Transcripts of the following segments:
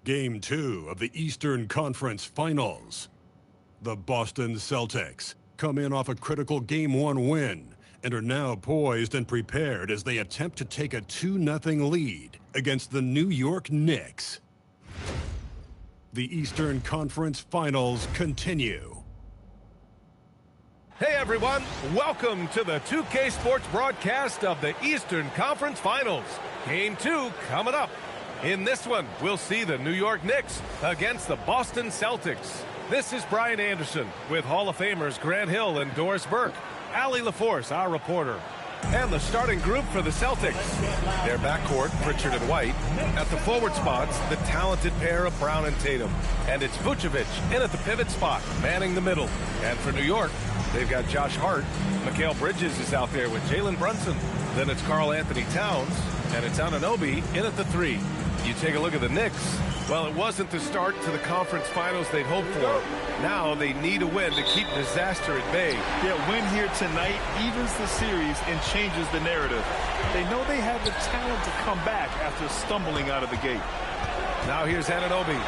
Game 2 of the Eastern Conference Finals. The Boston Celtics come in off a critical Game 1 win and are now poised and prepared as they attempt to take a 2-0 lead against the New York Knicks. The Eastern Conference Finals continue. Hey everyone, welcome to the 2K Sports broadcast of the Eastern Conference Finals. Game 2 coming up. In this one, we'll see the New York Knicks against the Boston Celtics. This is Brian Anderson with Hall of Famers Grant Hill and Doris Burke. Allie LaForce, our reporter. And the starting group for the Celtics. Their backcourt, Pritchard and White. At the forward spots, the talented pair of Brown and Tatum. And it's Vucevic in at the pivot spot, manning the middle. And for New York, they've got Josh Hart. Mikal Bridges is out there with Jalen Brunson. Then it's Karl Anthony Towns. And it's Anunoby in at the 3. You take a look at the Knicks. Well, it wasn't the start to the conference finals they'd hoped for. Now they need a win to keep disaster at bay. Yeah, win here tonight evens the series and changes the narrative. They know they have the talent to come back after stumbling out of the gate. Now here's Anunoby.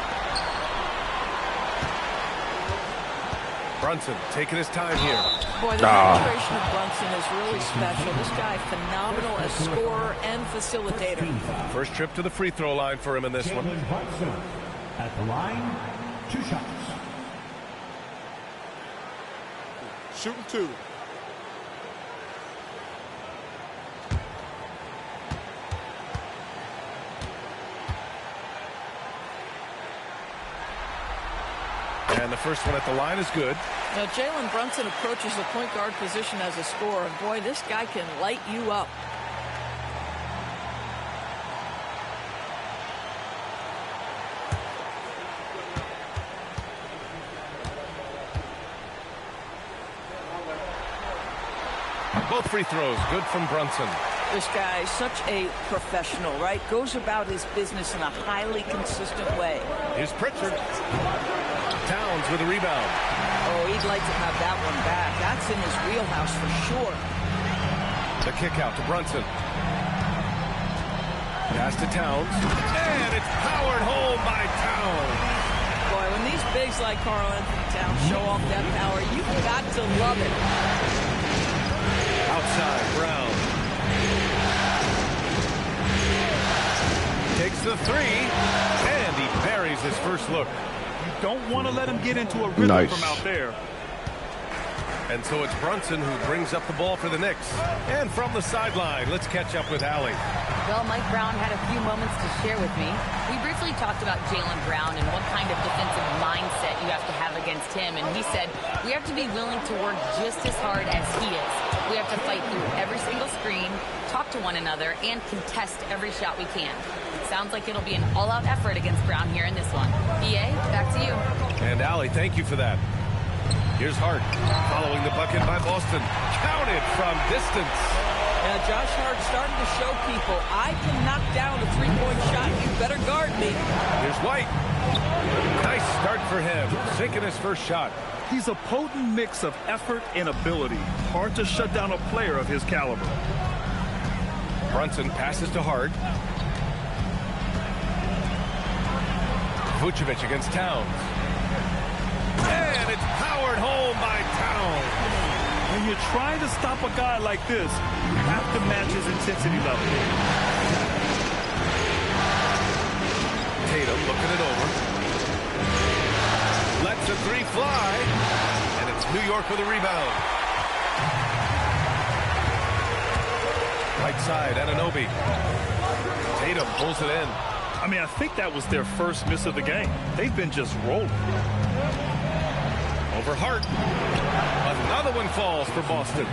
Brunson taking his time here. Boy, the maturation of Brunson is really special. This guy, phenomenal as scorer and facilitator. First trip to the free throw line for him in this one. Brunson at the line, 2 shots. Shooting 2. And the first one at the line is good. Now, Jalen Brunson approaches the point guard position as a scorer. And boy, this guy can light you up. Both free throws good from Brunson. This guy is such a professional, right? Goes about his business in a highly consistent way. Here's Pritchard. Towns with a rebound. Oh, he'd like to have that one back. That's in his wheelhouse for sure. The kick out to Brunson. Pass to Towns. And it's powered home by Towns. Boy, when these bigs like Karl Anthony Towns show off that power, you've got to love it. Outside, Brown. Takes the 3, and he buries his first look. You don't want to let him get into a rhythm from out there. And so it's Brunson who brings up the ball for the Knicks. And from the sideline, let's catch up with Allie. Well, Mike Brown had a few moments to share with me. We briefly talked about Jalen Brown and what kind of defensive mindset you have to have against him. And he said, we have to be willing to work just as hard as he is. We have to fight through every single screen, talk to one another, and contest every shot we can. Sounds like it'll be an all-out effort against Brown here in this one. BA, back to you. And Allie, thank you for that. Here's Hart, following the bucket by Boston. Counted from distance. Now, Josh Hart starting to show people, I can knock down a three-point shot. You better guard me. Here's White. Nice start for him, sinking his first shot. He's a potent mix of effort and ability. Hard to shut down a player of his caliber. Brunson passes to Hart. Vucevic against Towns. And it's powered home by Towns. When you're trying to stop a guy like this, you have to match his intensity level. Tatum looking it over. Lets a 3 fly. And it's New York with a rebound. Right side, Anunoby. Tatum pulls it in. I mean, I think that was their first miss of the game. They've been just rolling. Over Hart. Another one falls for Boston.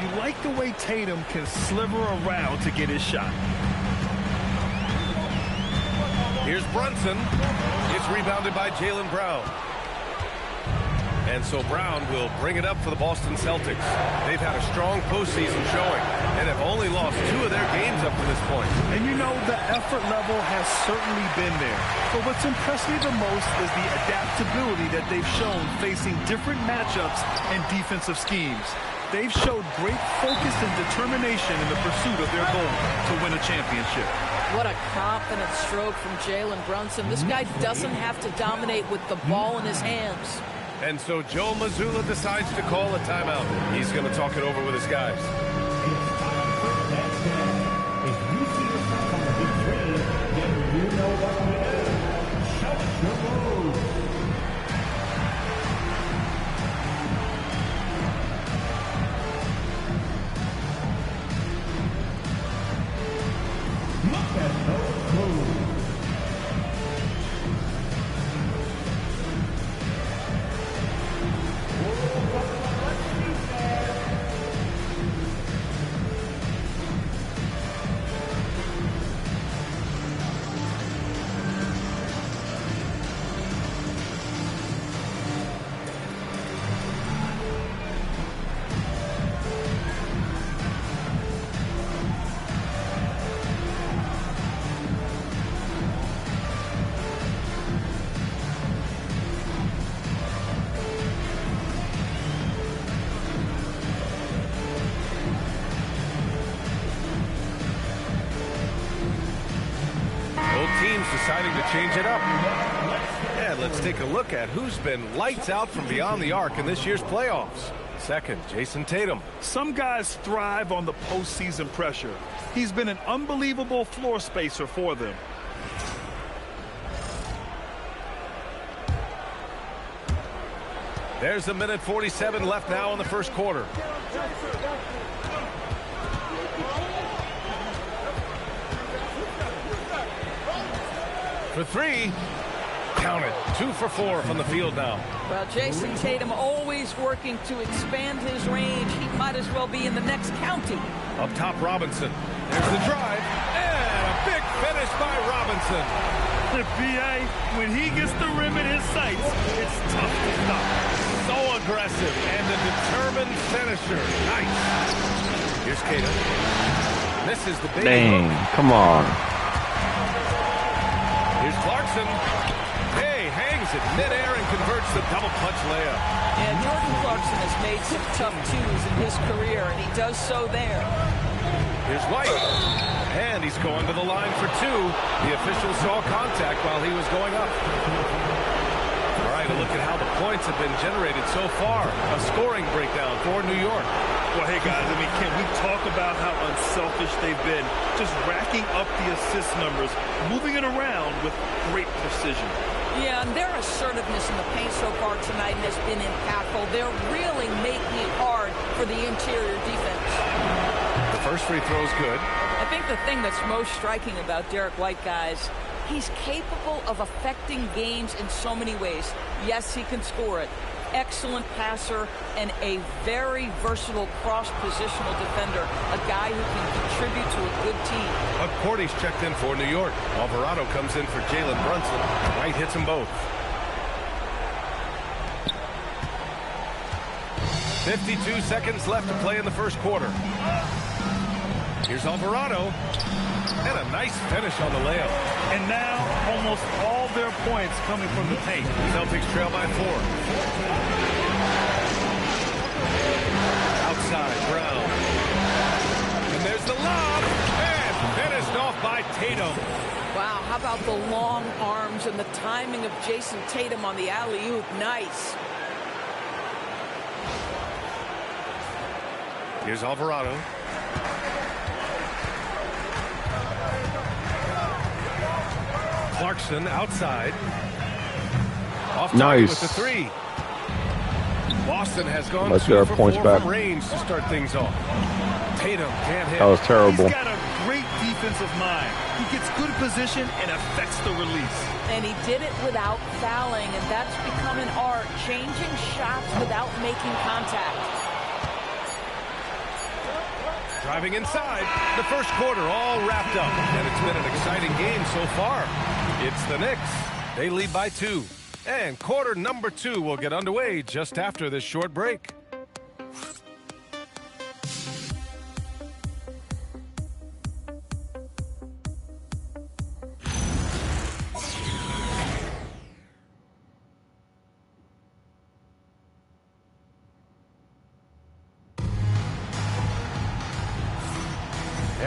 You like the way Tatum can sliver around to get his shot. Here's Brunson. It's rebounded by Jalen Brown. And so Brown will bring it up for the Boston Celtics. They've had a strong postseason showing and have only lost 2 of their games up to this point. And you know, the effort level has certainly been there. But what's impressed me the most is the adaptability that they've shown facing different matchups and defensive schemes. They've showed great focus and determination in the pursuit of their goal to win a championship. What a confident stroke from Jalen Brunson. This guy doesn't have to dominate with the ball in his hands. And so Joe Mazzulla decides to call a timeout. He's going to talk it over with his guys. If you see yourself on the big screen, then you know what to do. Show us your moves. Look at those moves. Teams deciding to change it up. And let's take a look at who's been lights out from beyond the arc in this year's playoffs. Second, Jason Tatum. Some guys thrive on the postseason pressure. He's been an unbelievable floor spacer for them. There's a minute 47 left now in the first quarter. For three, count it. 2 for 4 from the field now. Well, Jason Tatum always working to expand his range. He might as well be in the next county. Up top, Robinson. There's the drive, and a big finish by Robinson. The PA, when he gets the rim in his sights, it's tough to stop. So aggressive and a determined finisher. Nice. Here's Tatum. Misses the big Dang, hook. come on. Here's Clarkson. Hey, hangs it midair and converts the double clutch layup. Yeah, Jordan Clarkson has made some tough twos in his career, and he does so there. Here's White. And he's going to the line for 2. The official saw contact while he was going up. All right, a look at how the points have been generated so far. A scoring breakdown for New York. Well, hey, guys, I mean, can we talk about how unselfish they've been? Just racking up the assist numbers, moving it around with great precision. Yeah, and their assertiveness in the paint so far tonight has been impactful. They're really making it hard for the interior defense. The first free throw is good. I think the thing that's most striking about Derek White, guys, he's capable of affecting games in so many ways. Yes, he can score it. Excellent passer and a very versatile cross-positional defender, a guy who can contribute to a good team. Cordy's checked in for New York. Alvarado comes in for Jalen Brunson. White hits them both. 52 seconds left to play in the first quarter. Here's Alvarado. And a nice finish on the layup. And now, almost all their points coming from the paint. Celtics trail by 4. Outside, Brown. And there's the lob. And finished off by Tatum. Wow, how about the long arms and the timing of Jason Tatum on the alley-oop? Nice. Here's Alvarado. Clarkson outside. Off target with the 3. Boston has gone Let's 2 get our for points 4 back. from range to start things off. Tatum can't hit. That was terrible. He's got a great defensive mind. He gets good position and affects the release. And he did it without fouling, and that's become an art, changing shots without making contact. Driving inside. The first quarter all wrapped up. And it's been an exciting game so far. It's the Knicks. They lead by 2. And quarter number 2 will get underway just after this short break.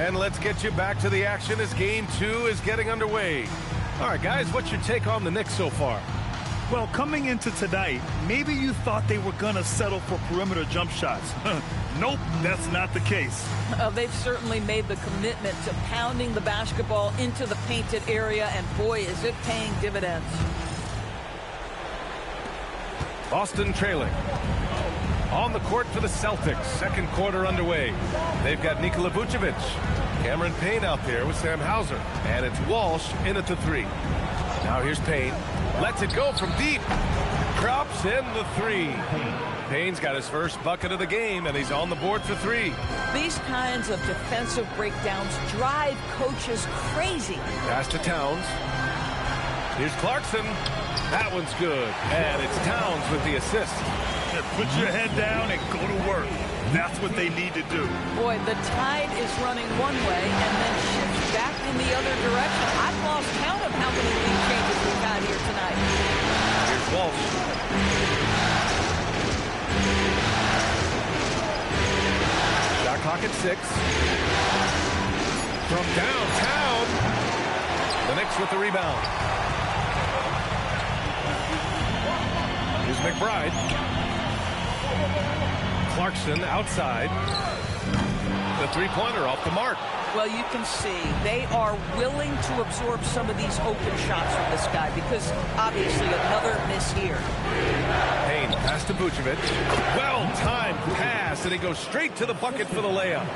And let's get you back to the action as Game 2 is getting underway. All right, guys, what's your take on the Knicks so far? Well, coming into tonight, maybe you thought they were going to settle for perimeter jump shots. Nope, that's not the case. They've certainly made the commitment to pounding the basketball into the painted area, and boy, is it paying dividends. Boston trailing. On the court for the Celtics. Second quarter underway. They've got Nikola Vucevic. Cameron Payne out there with Sam Hauser. And it's Walsh in at the 3. Now here's Payne. Lets it go from deep. Drops in the 3. Payne's got his first bucket of the game, and he's on the board for 3. These kinds of defensive breakdowns drive coaches crazy. Pass to Towns. Here's Clarkson. That one's good. And it's Towns with the assist. Put your head down and go to work. That's what they need to do. Boy, the tide is running one way and then shifts back in the other direction. I've lost count of how many lead changes we've had here tonight. Here's Walsh. Shot clock at 6. From downtown. The Knicks with the rebound. Here's McBride. Clarkson outside. The three-pointer off the mark. Well, you can see they are willing to absorb some of these open shots from this guy because obviously another miss here. Payne pass to Vucevic. Well-timed pass, and he goes straight to the bucket for the layup.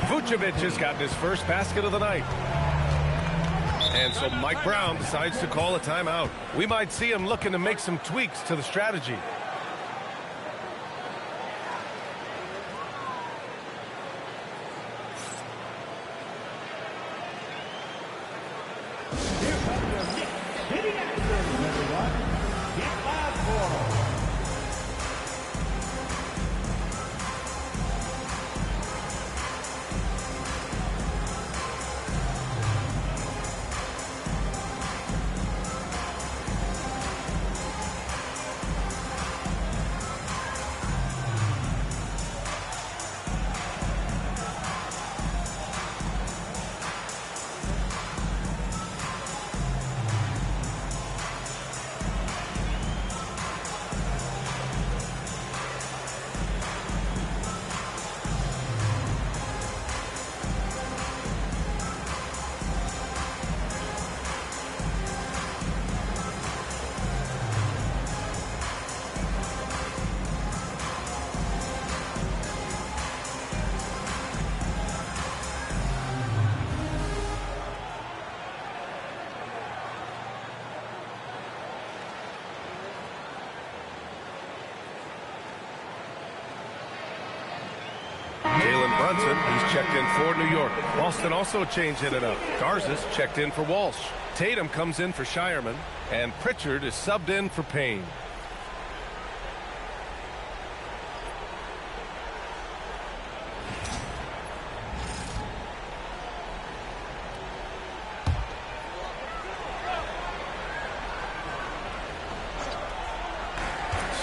Vucevic has gotten his first basket of the night. And so Mike Brown decides to call a timeout. We might see him looking to make some tweaks to the strategy. Brunson, he's checked in for New York. Boston also changed in and out. Garza's checked in for Walsh. Tatum comes in for Shireman. And Pritchard is subbed in for Payne.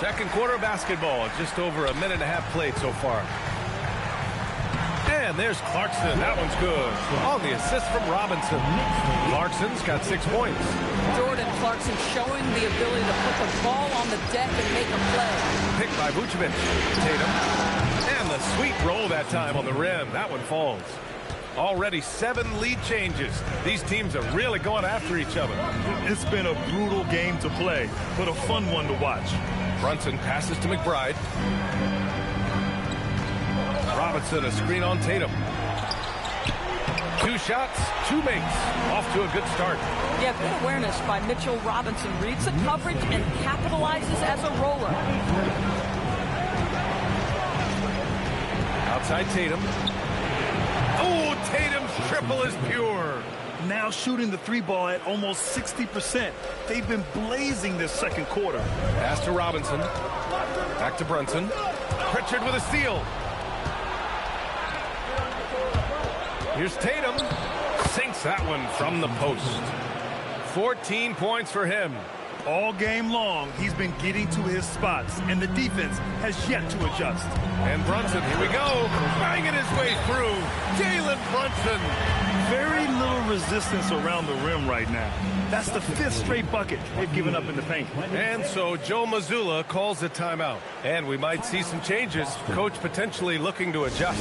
Second quarter of basketball. Just over a minute and a half played so far. And there's Clarkson. That one's good. On the assist from Robinson. Clarkson's got 6 points. Jordan Clarkson showing the ability to put the ball on the deck and make a play. Picked by Vucevic. Tatum. And the sweet roll that time on the rim. That one falls. Already 7 lead changes. These teams are really going after each other. It's been a brutal game to play, but a fun one to watch. Brunson passes to McBride. Robinson, a screen on Tatum. 2 shots, 2 makes. Off to a good start. Yeah, good awareness by Mitchell Robinson. Reads the coverage and capitalizes as a roller. Outside Tatum. Oh, Tatum's triple is pure. Now shooting the 3-ball at almost 60%. They've been blazing this second quarter. Pass to Robinson. Back to Brunson. Pritchard with a steal. Here's Tatum. Sinks that one from the post. 14 points for him. All game long, he's been getting to his spots, and the defense has yet to adjust. And Brunson, here we go, banging his way through. Jalen Brunson. Very little resistance around the rim right now. That's the 5th straight bucket they've given up in the paint. And so Joe Mazzulla calls a timeout. And we might see some changes. Coach potentially looking to adjust.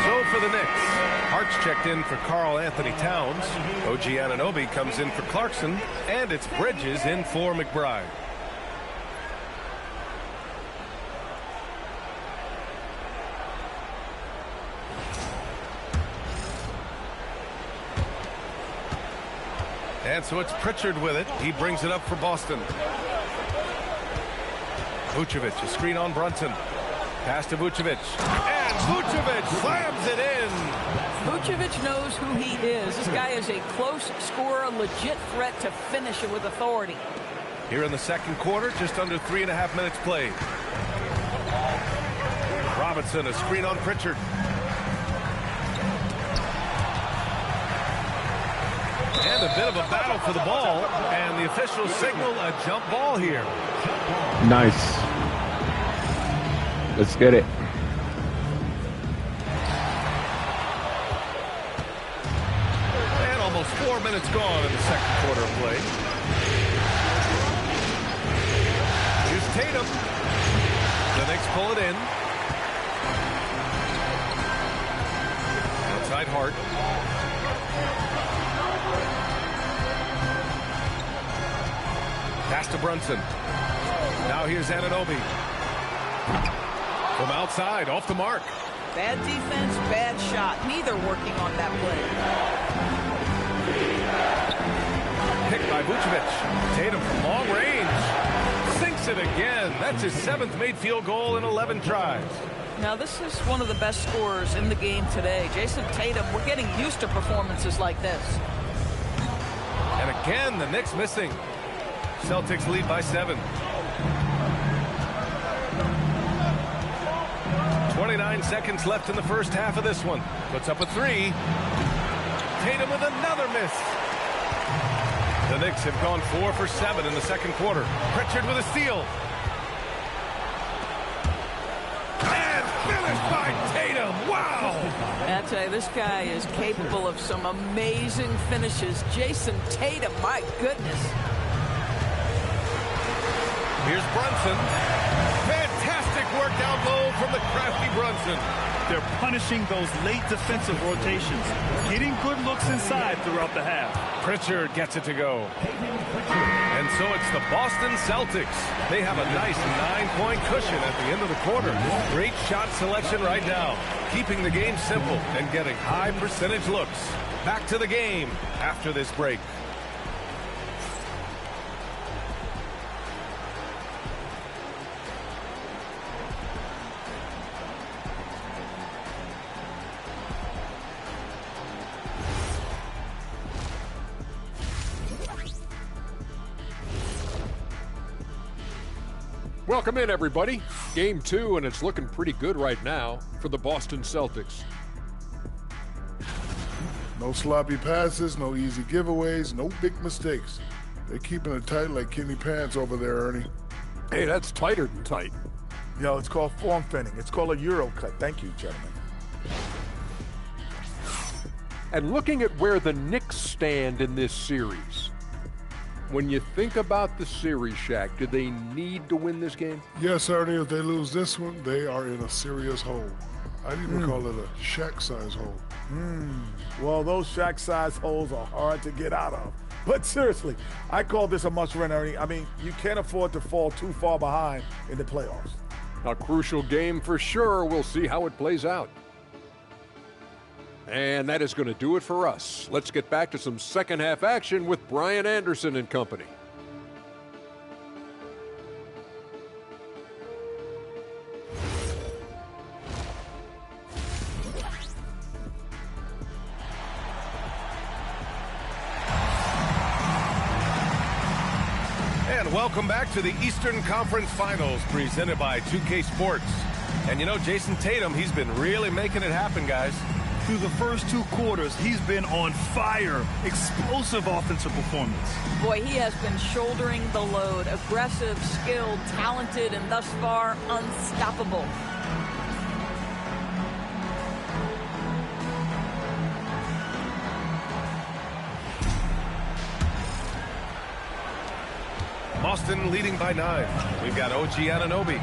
So for the Knicks, Hart's checked in for Karl Anthony Towns. OG Anunoby comes in for Clarkson. And it's Bridges in for McBride. And so it's Pritchard with it. He brings it up for Boston. Vucevic, a screen on Brunson. Pass to Vucevic. And Vucevic slams it in. Vucevic knows who he is. This guy is a close scorer, legit threat to finish it with authority. Here in the second quarter, just under 3.5 minutes played. Robinson, a screen on Pritchard. And a bit of a battle for the ball. And the officials signal a jump ball here. Nice. Let's get it. And almost 4 minutes gone in the second quarter of play. Here's Tatum. The Knicks pull it in. Outside Hart. Pass to Brunson. Now here's Anunoby. From outside, off the mark. Bad defense, bad shot. Neither working on that play. Picked by Vucevic. Tatum from long range. Sinks it again. That's his 7th made field goal in 11 tries. Now, this is one of the best scorers in the game today. Jason Tatum, we're getting used to performances like this. And again, the Knicks missing. Celtics lead by 7. 29 seconds left in the first half of this one. Puts up a 3. Tatum with another miss. The Knicks have gone 4 for 7 in the second quarter. Pritchard with a steal. And finished by Tatum. Wow! I tell you, this guy is capable of some amazing finishes. Jason Tatum, my goodness. Here's Brunson. Fantastic work down low from the crafty Brunson. They're punishing those late defensive rotations, getting good looks inside throughout the half. Pritchard gets it to go. And so it's the Boston Celtics. They have a nice 9-point cushion at the end of the quarter. Great shot selection right now, keeping the game simple and getting high percentage looks. Back to the game after this break. Welcome in, everybody. Game 2, and it's looking pretty good right now for the Boston Celtics. No sloppy passes, no easy giveaways, no big mistakes. They're keeping it tight like kidney pants over there, Ernie. Hey, that's tighter than tight. You know, it's called form fitting. It's called a Euro cut. Thank you, gentlemen. And looking at where the Knicks stand in this series, when you think about the series, Shaq, do they need to win this game? Yes, Ernie, if they lose this one, they are in a serious hole. I'd even call it a Shaq-size hole. Well, those Shaq-size holes are hard to get out of. But seriously, I call this a must-win, Ernie. I mean, you can't afford to fall too far behind in the playoffs. A crucial game for sure. We'll see how it plays out. And that is going to do it for us. Let's get back to some second half action with Brian Anderson and company. And welcome back to the Eastern Conference Finals presented by 2K Sports. And you know, Jason Tatum, he's been really making it happen, guys. Through the first 2 quarters, he's been on fire. Explosive offensive performance. Boy, he has been shouldering the load. Aggressive, skilled, talented, and thus far unstoppable. Boston leading by 9. We've got OG Anunoby.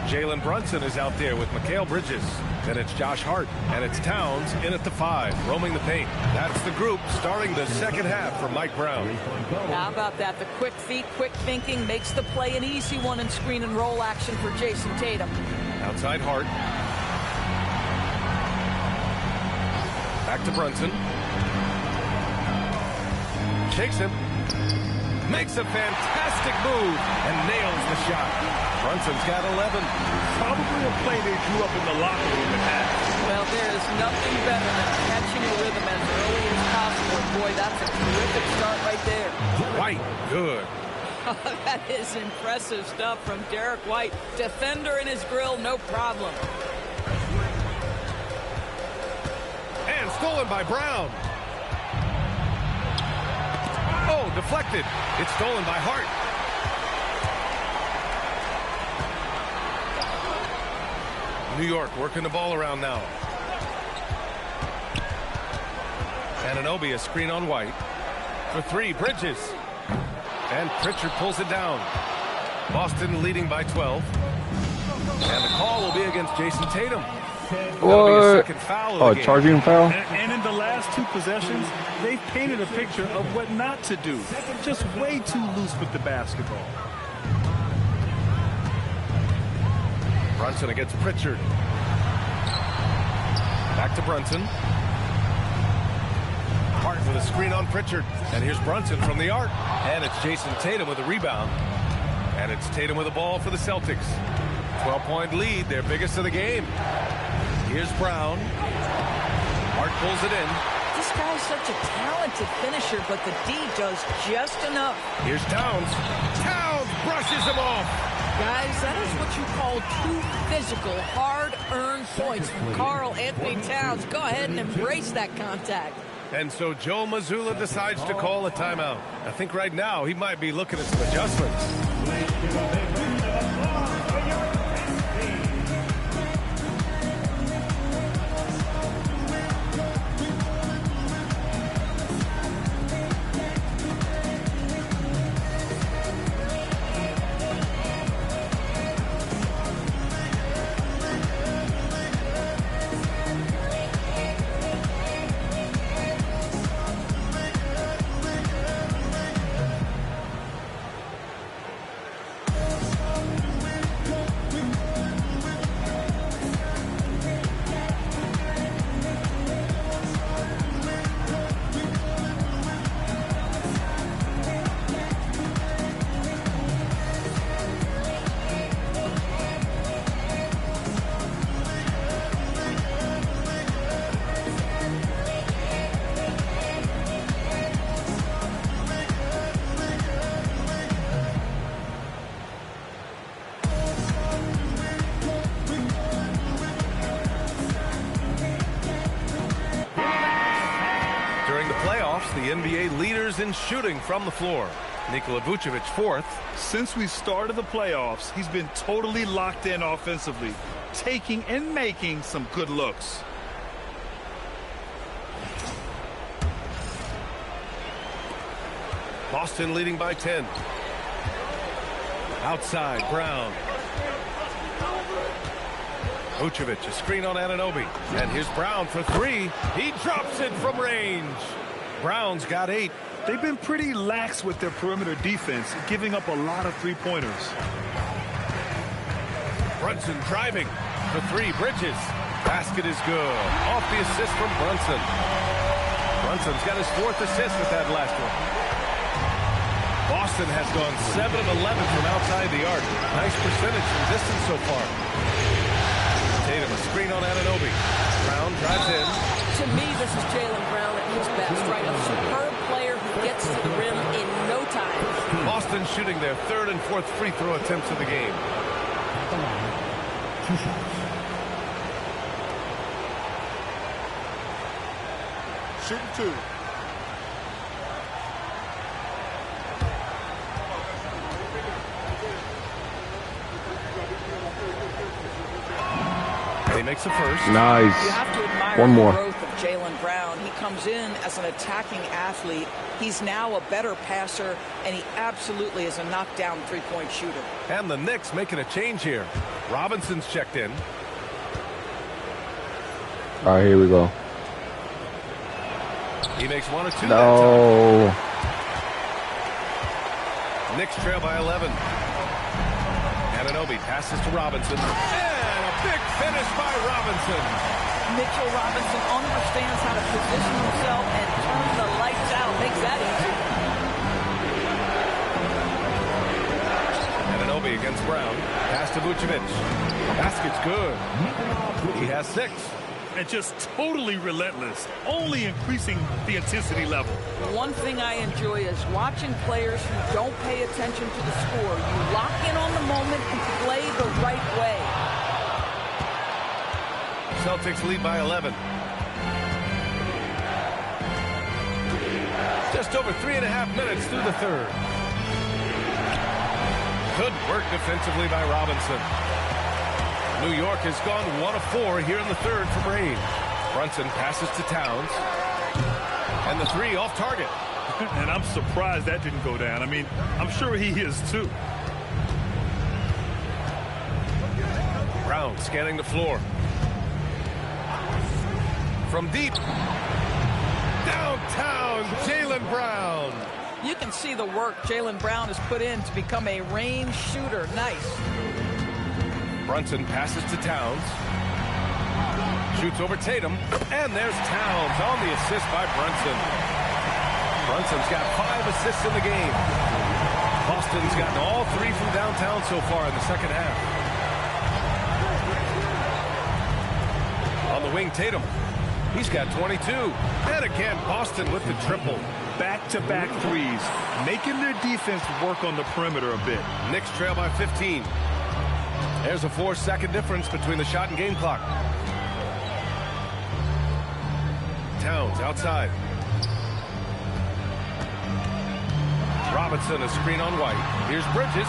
Jalen Brunson is out there with Mikal Bridges. Then it's Josh Hart. And it's Towns in at the 5, roaming the paint. That's the group starting the second half for Mike Brown. How about that? The quick feet, quick thinking makes the play an easy one in screen and roll action for Jason Tatum. Outside Hart. Back to Brunson. Shakes him. Makes a fantastic move and nails the shot. Brunson's got 11. Probably a play they drew up in the locker room and had. Well, there is nothing better than catching a rhythm as early as possible. Boy, that's a terrific start right there. White, good. That is impressive stuff from Derek White. Defender in his grill, no problem. And stolen by Brown. Oh, deflected. It's stolen by Hart. New York working the ball around now. Anunoby, a screen on White. For 3, Bridges. And Pritchard pulls it down. Boston leading by 12. And the call will be against Jason Tatum. That'll be a second foul of the game. Charging foul? And in the last 2 possessions, they've painted a picture of what not to do. Just way too loose with the basketball. Brunson against Pritchard. Back to Brunson. Hart with a screen on Pritchard. And here's Brunson from the arc. And it's Jason Tatum with a rebound. And it's Tatum with the ball for the Celtics. 12-point lead, their biggest of the game. Here's Brown. Hart pulls it in. This guy's such a talented finisher, but the D does just enough. Here's Towns. Towns brushes him off. Guys, that is what you call true physical, hard-earned points from Karl Anthony Towns. Go ahead and embrace that contact. And so Joe Mazzulla decides to call a timeout. I think right now he might be looking at some adjustments. The NBA leaders in shooting from the floor. Nikola Vucevic 4th. Since we started the playoffs, he's been totally locked in offensively, taking and making some good looks. Boston leading by 10. Outside, Brown. Vucevic, a screen on Anunoby. And here's Brown for three. He drops it from range. Brown's got 8. They've been pretty lax with their perimeter defense, giving up a lot of three-pointers. Brunson driving for three. Bridges. Basket is good. Off the assist from Brunson. Brunson's got his 4th assist with that last one. Boston has gone 7 of 11 from outside the arc. Nice percentage from distance so far. Tatum, a screen on Anunoby. Brown drives in. To me, this is Jaylen Brown at his best, right? A superb player who gets to the rim in no time. Boston shooting their 3rd and 4th free throw attempts of the game. Shooting 2. He makes the first. Nice. You have to admire One more. the growth of Jaylen Brown. He comes in as an attacking athlete. He's now a better passer, and he absolutely is a knockdown three-point shooter. And the Knicks making a change here. Robinson's checked in. All right, here we go. He makes 1 or 2 No. that time. Knicks trail by 11. Anunoby passes to Robinson. And a big finish by Robinson. Mitchell Robinson understands how to position himself and turn the lights out. Makes that easy. Anunoby against Brown. Pass to Vucevic. Basket's good. He has 6. And just totally relentless, only increasing the intensity level. One thing I enjoy is watching players who don't pay attention to the score. You lock in on the moment and play the right way. Celtics lead by 11. Just over 3.5 minutes through the 3rd. Good work defensively by Robinson. New York has gone 1 of 4 here in the 3rd from Rain. Brunson passes to Towns. And the 3 off target. And I'm surprised that didn't go down. I mean, I'm sure he is too. Brown scanning the floor. From deep. Downtown, Jaylen Brown. You can see the work Jaylen Brown has put in to become a range shooter. Nice. Brunson passes to Towns. Shoots over Tatum. And there's Towns on the assist by Brunson. Brunson's got 5 assists in the game. Boston's gotten all 3 from downtown so far in the 2nd half. On the wing, Tatum. He's got 22. And again, Boston with the triple. Back-to-back threes, making their defense work on the perimeter a bit. Knicks trail by 15. There's a 4-second difference between the shot and game clock. Towns outside. Robinson, a screen on White. Here's Bridges.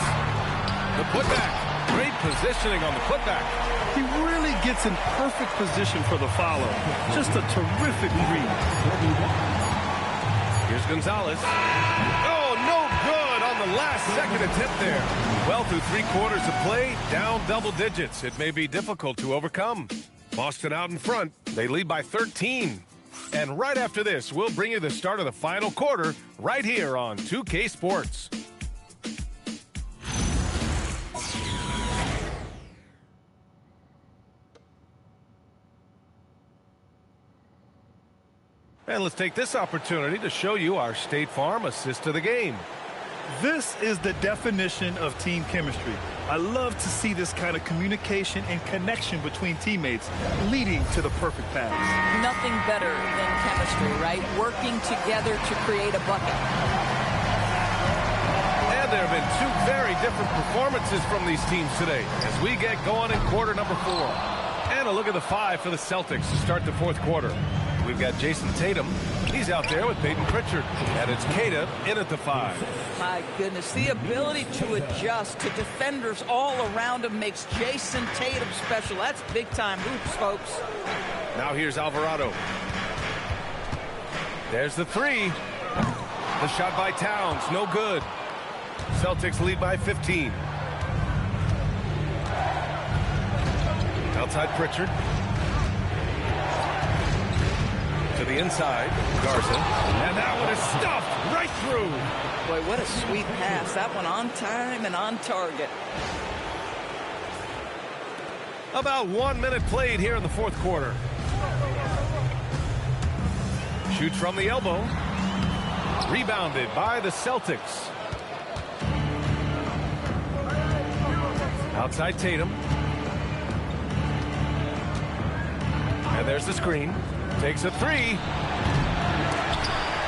The putback. Great positioning on the putback. He really gets in perfect position for the follow. Just a terrific read. Here's Gonzalez. Oh, no good on the last second attempt there. Well, through 3 quarters of play, down double digits. It may be difficult to overcome. Boston out in front. They lead by 13. And right after this, we'll bring you the start of the final quarter right here on 2K Sports. And let's take this opportunity to show you our State Farm assist of the game. This is the definition of team chemistry. I love to see this kind of communication and connection between teammates leading to the perfect pass. Nothing better than chemistry, right? Working together to create a bucket. And there have been 2 very different performances from these teams today as we get going in quarter number 4. And a look at the 5 for the Celtics to start the 4th quarter. We've got Jason Tatum. He's out there with Peyton Pritchard. And it's Queta in at the 5. My goodness, the ability to adjust to defenders all around him makes Jason Tatum special. That's big-time hoops, folks. Now here's Alvarado. There's the 3. The shot by Towns, no good. Celtics lead by 15. Outside Pritchard. To the inside, Garza. And that one is stuffed right through. Boy, what a sweet pass. That one on time and on target. About 1 minute played here in the fourth quarter. Shoots from the elbow. Rebounded by the Celtics. Outside Tatum. And there's the screen. Takes a three.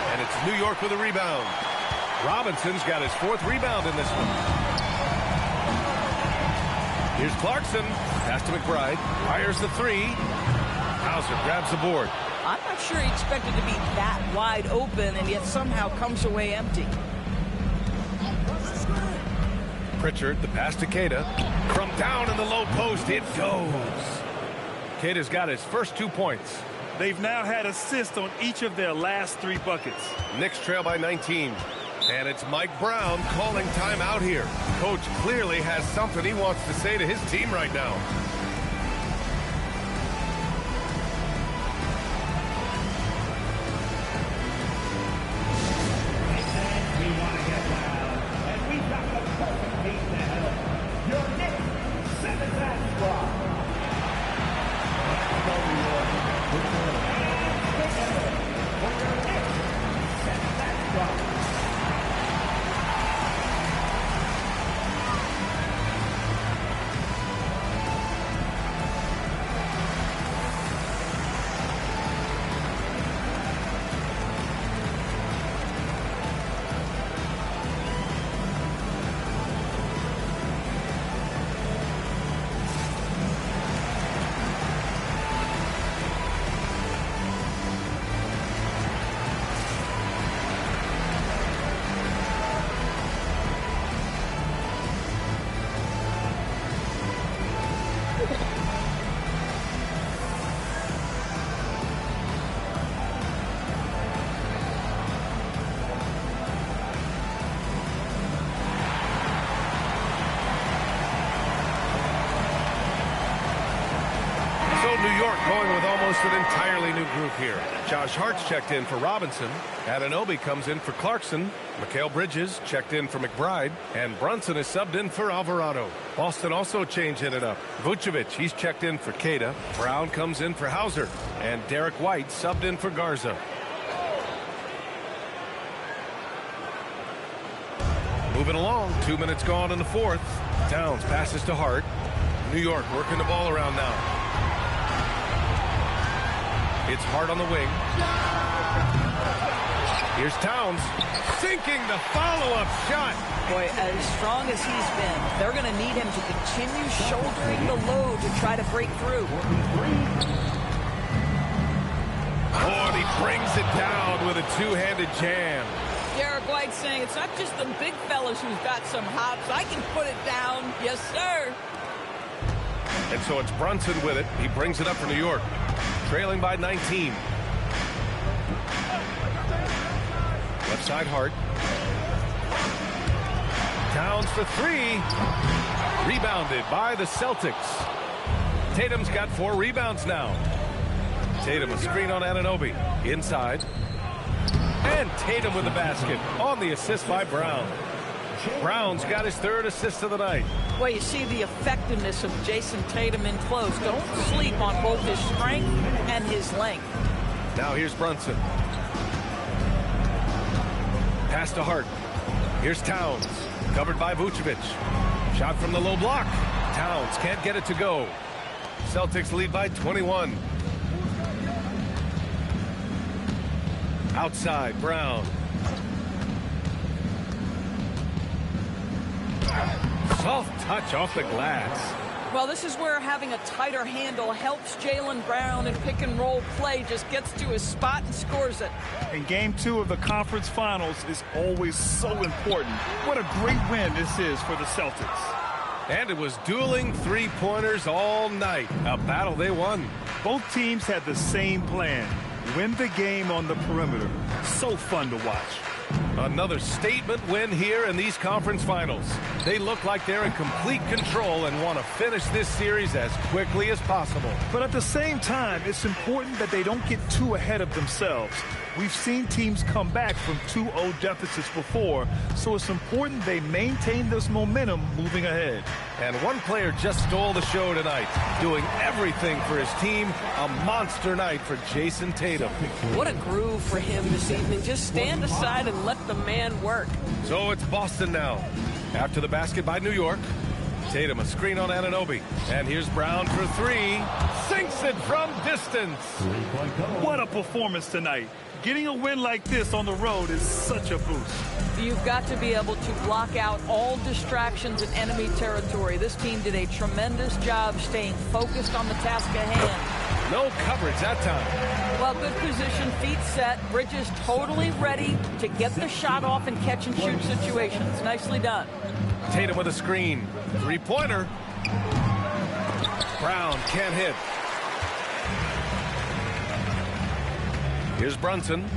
And it's New York with a rebound. Robinson's got his fourth rebound in this one. Here's Clarkson. Pass to McBride. Fires the three. Hauser grabs the board. I'm not sure he expected to be that wide open and yet somehow comes away empty. Pritchard, the pass to Queta. From down in the low post, it goes. Queta's got his first 2 points. They've now had assists on each of their last 3 buckets. Knicks trail by 19. And it's Mike Brown calling timeout here. Coach clearly has something he wants to say to his team right now. We want to get loud, and we've got the perfect team to help. Your Knicks 7-man squad. Let's go, New York. Put your hands together for your Knicks 7-man squad. New York going with almost an entirely new group here. Josh Hart's checked in for Robinson. Anunoby comes in for Clarkson. Mikal Bridges checked in for McBride. And Brunson is subbed in for Alvarado. Boston also changing it up. Vucevic, he's checked in for Queta. Brown comes in for Hauser. And Derek White subbed in for Garza. Moving along, 2 minutes gone in the fourth. Towns passes to Hart. New York working the ball around now. It's Hart on the wing. Here's Towns sinking the follow-up shot. Boy, as strong as he's been, they're going to need him to continue shouldering the load to try to break through. Oh, and he brings it down with a two-handed jam. Derek White saying it's not just the big fellas who've got some hops. I can put it down. Yes, sir. And so it's Brunson with it. He brings it up for New York. Trailing by 19. Left side Hart. Towns for three. Rebounded by the Celtics. Tatum's got 4 rebounds now. Tatum a screen on Anunoby. Inside. And Tatum with the basket on the assist by Brown. Brown's got his 3rd assist of the night. Well, you see the effectiveness of Jason Tatum in close. Don't sleep on both his strength and his length. Now here's Brunson. Pass to Hart. Here's Towns. Covered by Vucevic. Shot from the low block. Towns can't get it to go. Celtics lead by 21. Outside, Brown. Soft touch off the glass. Well, this is where having a tighter handle helps Jaylen Brown in pick and roll play. Just gets to his spot and scores it. And game 2 of the conference finals is always so important. What a great win this is for the Celtics. And it was dueling three-pointers all night. A battle they won. Both teams had the same plan. Win the game on the perimeter. So fun to watch. Another statement win here in these conference finals. They look like they're in complete control and want to finish this series as quickly as possible. But at the same time, it's important that they don't get too ahead of themselves. We've seen teams come back from 2-0 deficits before, so it's important they maintain this momentum moving ahead. And one player just stole the show tonight, doing everything for his team. A monster night for Jason Tatum. What a groove for him this evening. Just stand aside and let the man work. So it's Boston now. After the basket by New York, Tatum a screen on Anunoby. And here's Brown for three. Sinks it from distance. What a performance tonight. Getting a win like this on the road is such a boost. You've got to be able to block out all distractions in enemy territory. This team did a tremendous job staying focused on the task at hand. No coverage that time. Well, good position, feet set. Bridges totally ready to get the shot off in catch-and-shoot situations. Nicely done. Tatum with a screen. Three-pointer. Brown can't hit. Here's Brunson.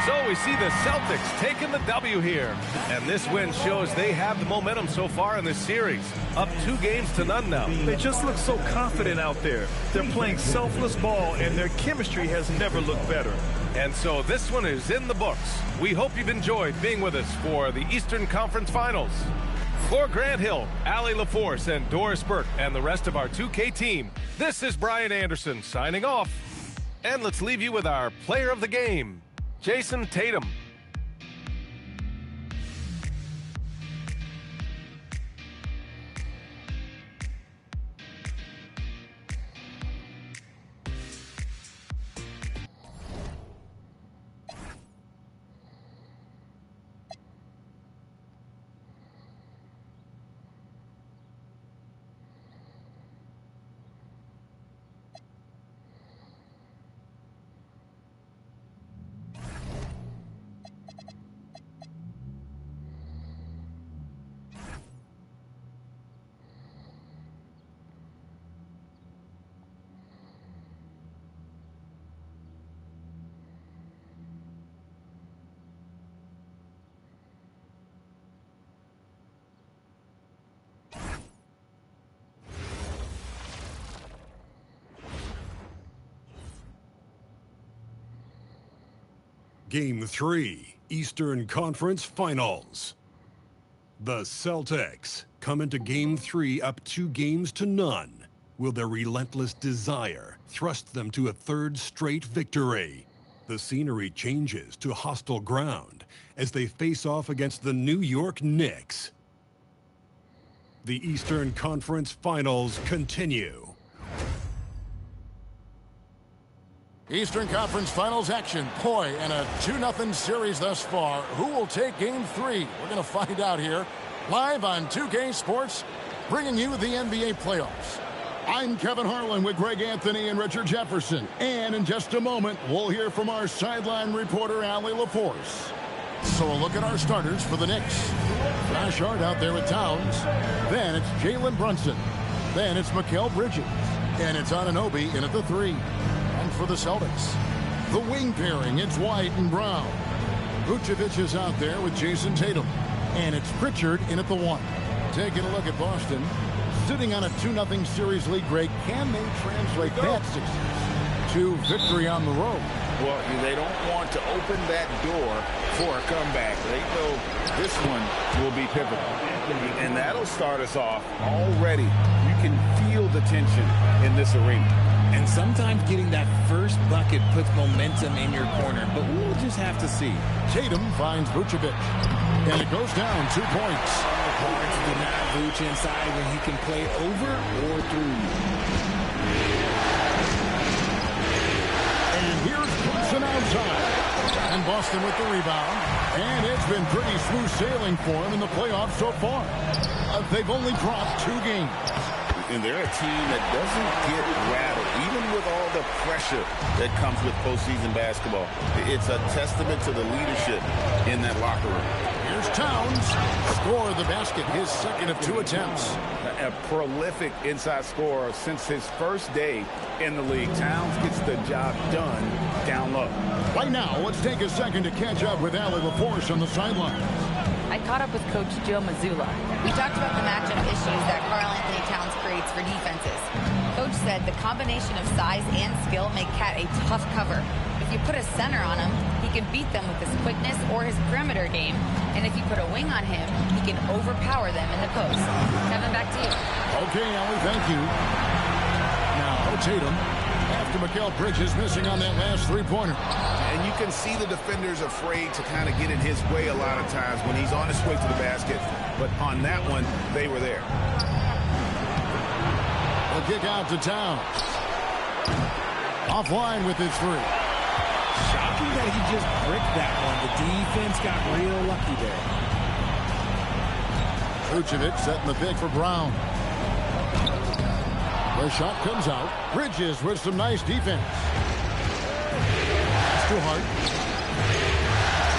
So we see the Celtics taking the W here. And this win shows they have the momentum so far in this series. Up 2-0 now. They just look so confident out there. They're playing selfless ball, and their chemistry has never looked better. And so this one is in the books. We hope you've enjoyed being with us for the Eastern Conference Finals. For Grant Hill, Allie LaForce, and Doris Burke, and the rest of our 2K team, this is Brian Anderson signing off. And let's leave you with our player of the game, Jason Tatum. Game 3, Eastern Conference Finals. The Celtics come into Game 3 up 2-0. Will their relentless desire thrust them to a third straight victory? The scenery changes to hostile ground as they face off against the New York Knicks. The Eastern Conference Finals continue. Eastern Conference Finals action. Boy, and a 2-0 series thus far. Who will take Game 3? We're going to find out here. Live on 2K Sports, bringing you the NBA playoffs. I'm Kevin Harlan with Greg Anthony and Richard Jefferson. And in just a moment, we'll hear from our sideline reporter, Allie LaForce. So a look at our starters for the Knicks. Josh Hart out there with Towns. Then it's Jalen Brunson. Then it's Mikal Bridges. And it's Anunoby in at the 3. For the Celtics, the wing pairing, it's White and Brown. Vucevic is out there with Jason Tatum, and it's Pritchard in at the 1. Taking a look at Boston, sitting on a 2-0 series lead. Greg, can they translate that success to victory on the road? Well, they don't want to open that door for a comeback. They know this one will be pivotal, and that'll start us off already. You can feel the tension in this arena. And sometimes getting that first bucket puts momentum in your corner, but we'll just have to see. Tatum finds Vucevic, and it goes down 2 points. Hard to deny Vuce inside when he can play over or through. And here's Brunson outside. And Boston with the rebound. And it's been pretty smooth sailing for him in the playoffs so far. They've only dropped 2 games. And they're a team that doesn't get rattled, even with all the pressure that comes with postseason basketball. It's a testament to the leadership in that locker room. Here's Towns. Score the basket, his second of 2 attempts. A prolific inside scorer since his first day in the league. Towns gets the job done down low. Right now, let's take a second to catch up with Allie LaForce on the sideline. I caught up with Coach Joe Mazzulla. We talked about the matchup issues that Karl Anthony Towns creates for defenses. Coach said the combination of size and skill make Cat a tough cover. If you put a center on him, he can beat them with his quickness or his perimeter game. And if you put a wing on him, he can overpower them in the post. Kevin, back to you. Okay, Allie, thank you. Now, Tatum, after Mikal Bridges missing on that last three-pointer. And you can see the defenders afraid to kind of get in his way a lot of times when he's on his way to the basket. But on that one, they were there. The kick out to Towns. Offline with his three. Shocking that he just bricked that one. The defense got real lucky there. Vucevic setting the pick for Brown. The shot comes out. Bridges with some nice defense. It's too hard.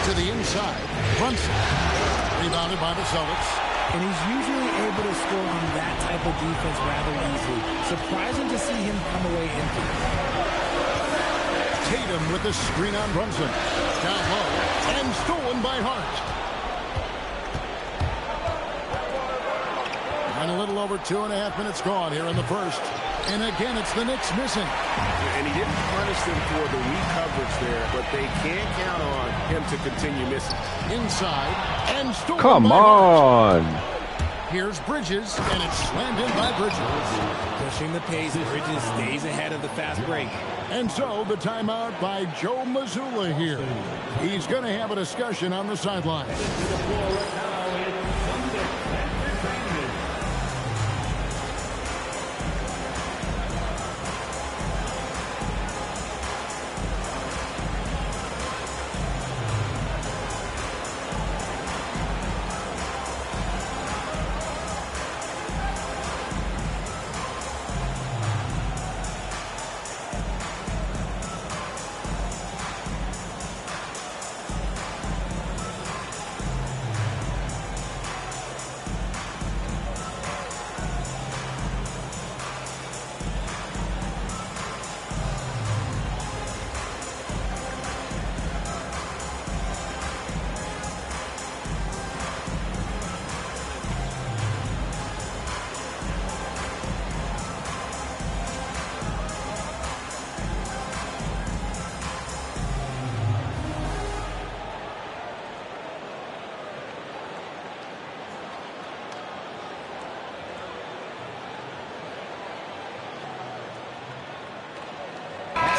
To the inside. Brunson. Rebounded by the Celtics. And he's usually able to score on that type of defense rather easily. Surprising to see him come away empty. Tatum with the screen on Brunson. Down low. And stolen by Hart. And a little over 2.5 minutes gone here in the first. And again, it's the Knicks missing. And he didn't punish them for the weak coverage there, but they can't count on him to continue missing. Inside and stolen. Come on. Here's Bridges, and it's slammed in by Bridges. Pushing the pace, Bridges stays ahead of the fast break. And so the timeout by Joe Mazzulla here. He's going to have a discussion on the sideline.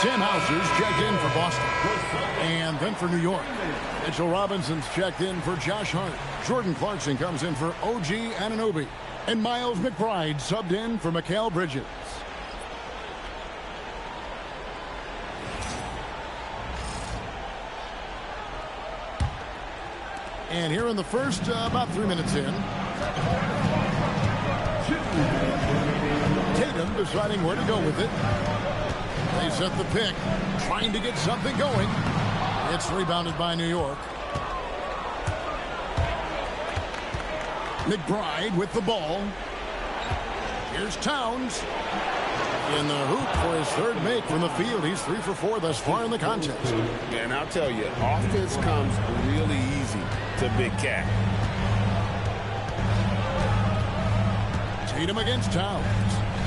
Sam Hauser's checked in for Boston. And then for New York. Mitchell Robinson's checked in for Josh Hart. Jordan Clarkson comes in for OG Anunoby. And Miles McBride subbed in for Mikal Bridges. And here in the first, about 3 minutes in. Tatum deciding where to go with it. They set the pick, trying to get something going. It's rebounded by New York. McBride with the ball. Here's Towns. In the hoop for his third make from the field. He's 3 for 4 thus far in the contest. And I'll tell you, offense comes really easy to Big Cat. Tatum against Towns.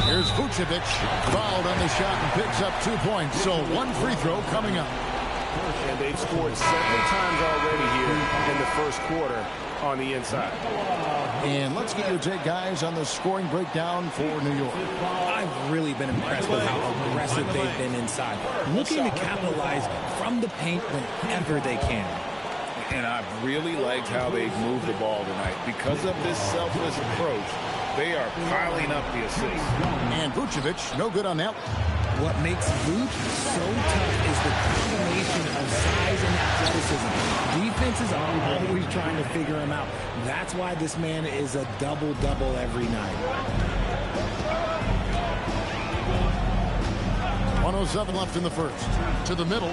Here's Vucevic, fouled on the shot and picks up 2 points. So 1 free throw coming up. And they've scored several times already here in the first quarter on the inside. And let's get your take, guys, on the scoring breakdown for New York. I've really been impressed with how aggressive they've been inside, looking to capitalize from the paint whenever they can. And I've really liked how they've moved the ball tonight. Because of this selfless approach, they are piling up the assists. And Vucevic, no good on that. What makes Vuce so tough is the combination of size and athleticism. Defenses are always trying to figure him out. That's why this man is a double-double every night. 1:07 left in the first. To the middle.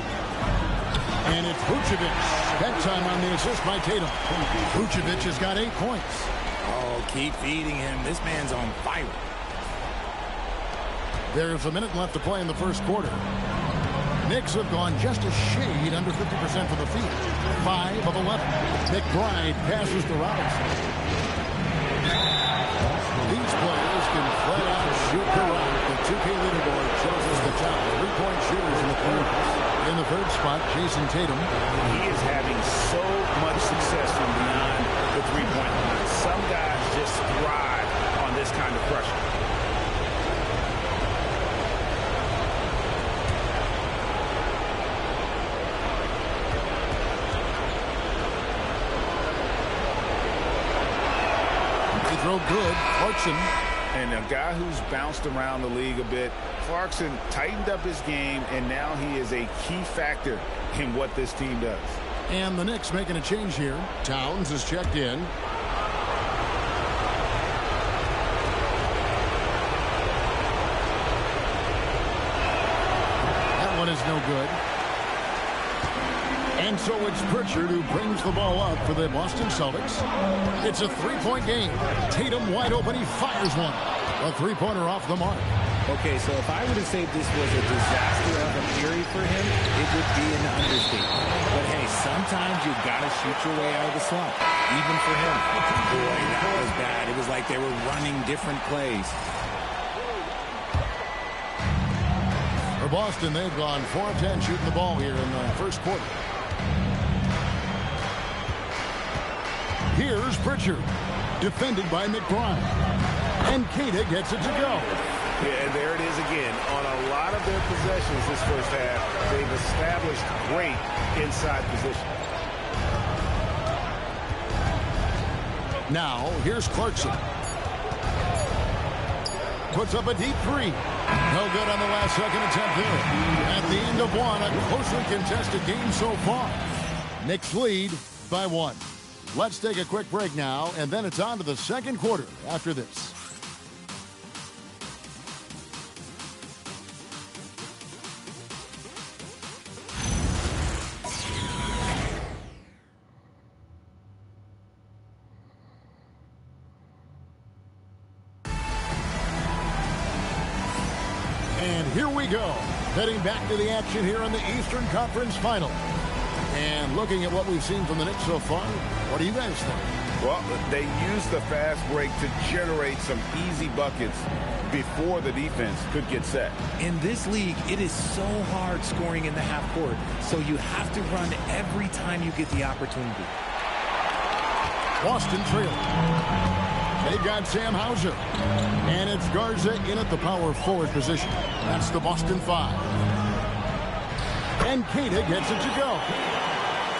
And it's Vucevic. That time on the assist by Tatum. Vucevic has got 8 points. Oh, keep feeding him. This man's on fire. There's a minute left to play in the first quarter. Knicks have gone just a shade under 50% from the field. 5 of 11. McBride passes to Robinson. These players can flat out shoot the rock. The 2K leaderboard shows us the top 3-point shooters in the quarters. In the third spot, Jason Tatum. He is having so much success from beyond the three-point line. Some guys just thrive on this kind of pressure. They throw good. Clarkson. And a guy who's bounced around the league a bit, Clarkson tightened up his game, and now he is a key factor in what this team does. And the Knicks making a change here. Towns is checked in. That one is no good. And so it's Pritchard who brings the ball up for the Boston Celtics. It's a 3-point game. Tatum wide open. He fires one. A 3-pointer off the mark. Okay, so if I were to say this was a disaster of a period for him, it would be an understatement. But hey, sometimes you got to shoot your way out of the slump, even for him. Boy, that was bad. It was like they were running different plays. For Boston, they've gone 4 of 10 shooting the ball here in the first quarter. Here's Pritchard, defended by McBride. And Keita gets it to go. Yeah, and there it is again. On a lot of their possessions this first half, they've established great inside position. Now, here's Clarkson. Puts up a deep 3. No good on the last second attempt there. At the end of one, a closely contested game so far. Knicks lead by 1. Let's take a quick break now, and then it's on to the second quarter after this. And here we go, heading back to the action here in the Eastern Conference Final. And looking at what we've seen from the Knicks so far, what do you guys think? Well, they used the fast break to generate some easy buckets before the defense could get set. In this league, it is so hard scoring in the half court, so you have to run every time you get the opportunity. Boston trailing. They got Sam Hauser. And it's Garza in at the power forward position. That's the Boston 5. And Keita gets it to go.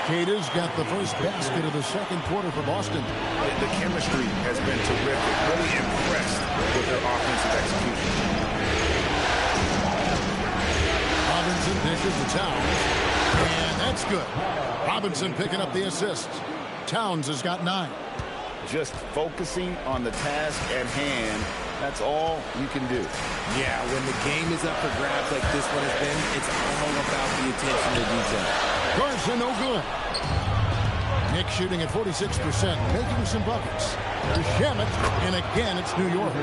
Keita's got the first basket of the second quarter for Boston. The chemistry has been terrific. Really impressed with their offensive execution. Robinson dishes to Towns. And that's good. Robinson picking up the assist. Towns has got 9. Just focusing on the task at hand, that's all you can do. Yeah, when the game is up for grabs like this one has been, it's all about the attention to detail. Garza no good. Nick shooting at 46%, making some buckets. There's Shamet, and again it's New York.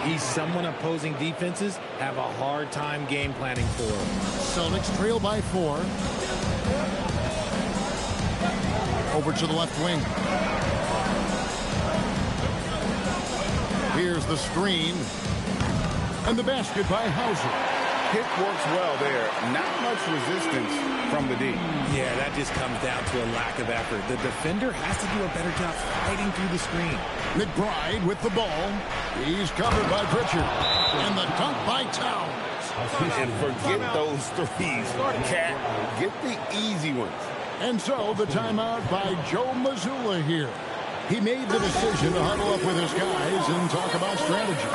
He's someone opposing defenses have a hard time game planning for. Celtics trail by 4. Over to the left wing. Here's the screen. And the basket by Hauser. Pick works well there. Not much resistance from the D. Yeah, that just comes down to a lack of effort. The defender has to do a better job fighting through the screen. McBride with the ball. He's covered by Pritchard. And the dunk by Towns. And forget those threes. Cat, get the easy ones. And so the timeout by Joe Mazzulla here. He made the decision to huddle up with his guys and talk about strategy.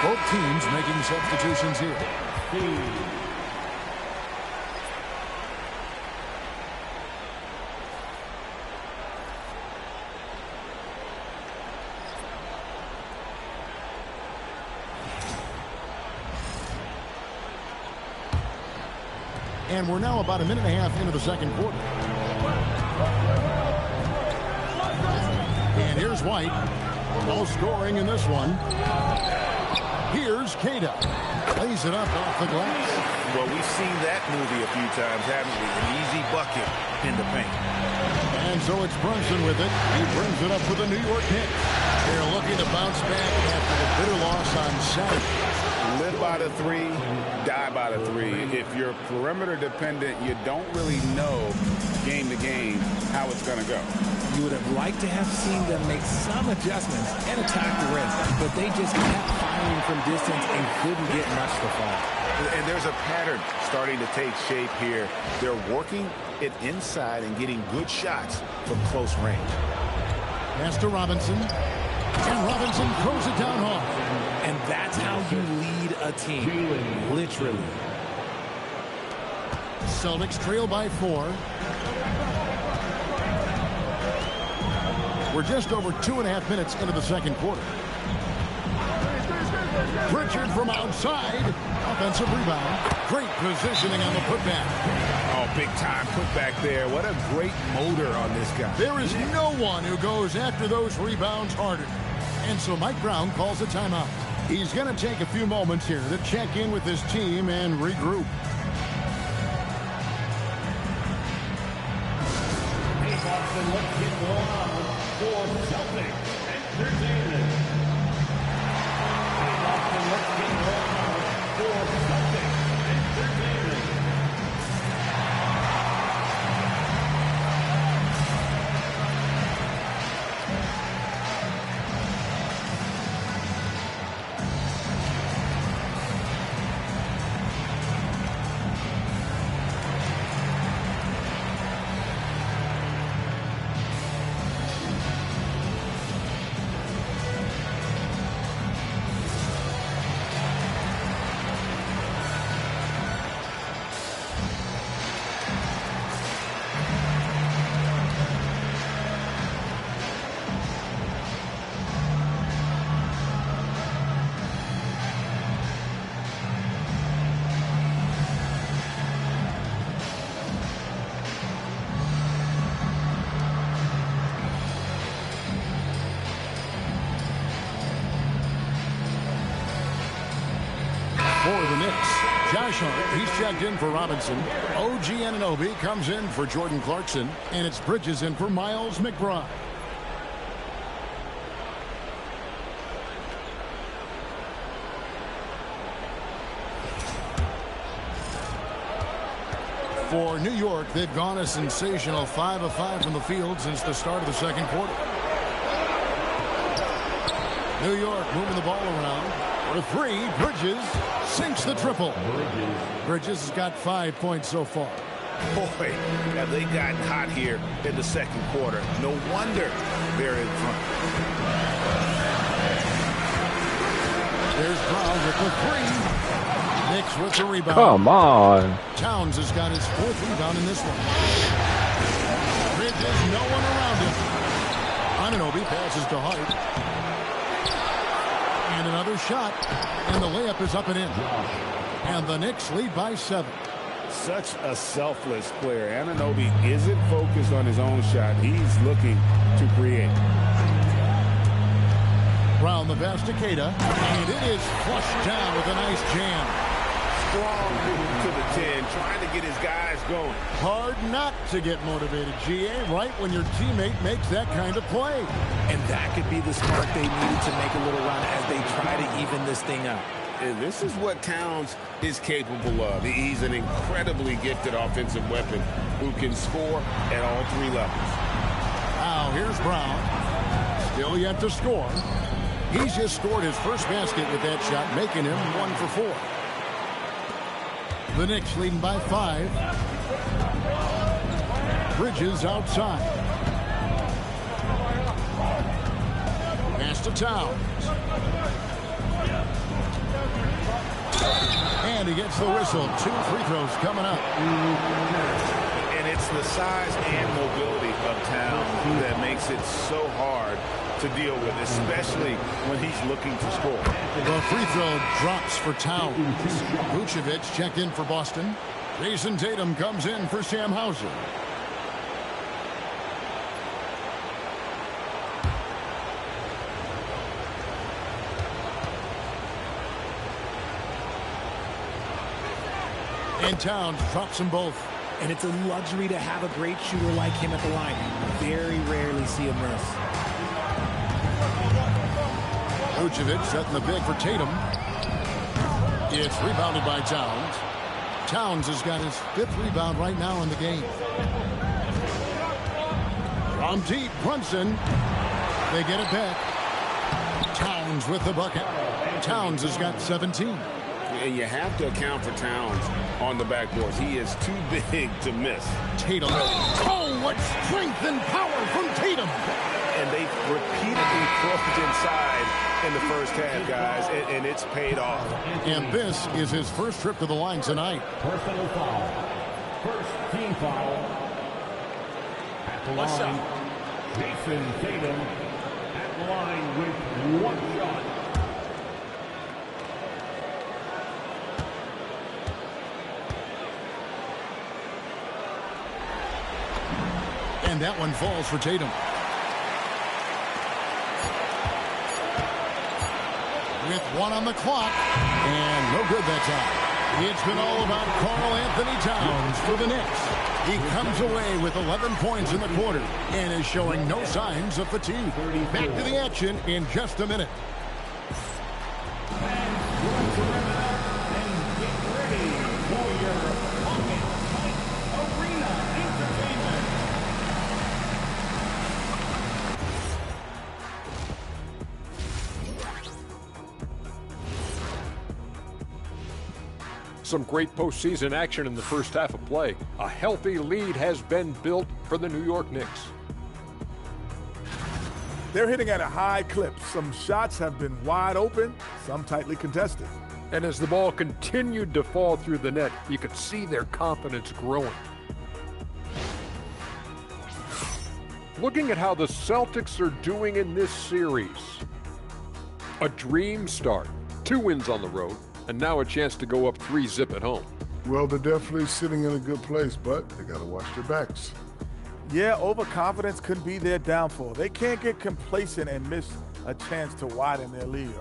Both teams making substitutions here. And we're now about a minute and a half into the second quarter. And here's White. No scoring in this one. Here's Keita. Lays it up off the glass. Well, we've seen that movie a few times, haven't we? An easy bucket in the paint. And so it's Brunson with it. He brings it up for the New York Knicks. They're looking to bounce back after the bitter loss on Saturday. Live by the three, die by the three. If you're perimeter dependent, you don't really know game to game how it's going to go. You would have liked to have seen them make some adjustments and attack the rim, but they just kept firing from distance and couldn't get much to fall. And there's a pattern starting to take shape here. They're working it inside and getting good shots from close range. Pass to Robinson. And Robinson throws it down hard. And that's how you lead a team, literally. Celtics trail by 4. We're just over 2.5 minutes into the second quarter. Pritchard from outside. Offensive rebound. Great positioning on the putback. Oh, big time putback there. What a great motor on this guy. There is no one who goes after those rebounds harder. And so Mike Brown calls a timeout. He's going to take a few moments here to check in with his team and regroup. Hey, Boston, let's get going on for Celtics Entertainment. Hey, Boston, let's get going on for Celtics Entertainment. For the Knicks, Josh Hart, he's checked in for Robinson. OG Anunoby comes in for Jordan Clarkson. And it's Bridges in for Miles McBride. For New York, they've gone a sensational 5 of 5 from the field since the start of the second quarter. New York moving the ball around. For 3, Bridges sinks the triple. Bridges has got 5 points so far. Boy, have they gotten hot here in the second quarter. No wonder they're in front. There's Brown with the 3. Knicks with the rebound. Come on. Towns has got his 4th rebound in this one. Bridges, no one around him. Anunoby passes to Hart. And another shot, and the layup is up and in. And the Knicks lead by 7. Such a selfless player. Anunoby isn't focused on his own shot. He's looking to create. Brown the pass to Keita, and it is flushed down with a nice jam. Strong move to the 10, trying to get his guys going. Hard not to get motivated, GA, right when your teammate makes that kind of play. And that could be the spark they needed to make a little run as they try to even this thing up. And this is what Towns is capable of. He's an incredibly gifted offensive weapon who can score at all 3 levels. Now here's Brown. Still yet to score. He's just scored his first basket with that shot, making him 1 for 4. The Knicks leading by 5. Bridges outside. Pass to Towns. And he gets the whistle. 2 free throws coming up. And it's the size and mobility of Towns that makes it so hard to deal with, especially when he's looking to score. The free throw drops for Towns. Vucevic checked in for Boston. Jason Tatum comes in for Sam Hauser. And Towns drops them both. And it's a luxury to have a great shooter like him at the line. Very rarely see him miss. Vucevic setting the big for Tatum. It's rebounded by Towns. Towns has got his 5th rebound right now in the game. From deep, Brunson. They get it back. Towns with the bucket. Towns has got 17. And you have to account for Towns on the backboards. He is too big to miss. Tatum. Oh, what strength and power from Tatum. And they repeatedly closed inside in the first half, guys, and it's paid off. And this is his first trip to the line tonight. Personal foul. First team foul. At the line, Jason Tatum at the line with 1 shot. And that one falls for Tatum. With 1 on the clock. And no good that time. It's been all about Karl Anthony Towns for the Knicks. He comes away with 11 points in the quarter and is showing no signs of fatigue. Back to the action in just a minute. Some great postseason action in the first half of play. A healthy lead has been built for the New York Knicks. They're hitting at a high clip. Some shots have been wide open, some tightly contested. And as the ball continued to fall through the net, you could see their confidence growing. Looking at how the Celtics are doing in this series. A dream start. 2 wins on the road. And now a chance to go up 3-zip at home. Well, they're definitely sitting in a good place, but they got to watch their backs. Yeah, overconfidence could be their downfall. They can't get complacent and miss a chance to widen their lead.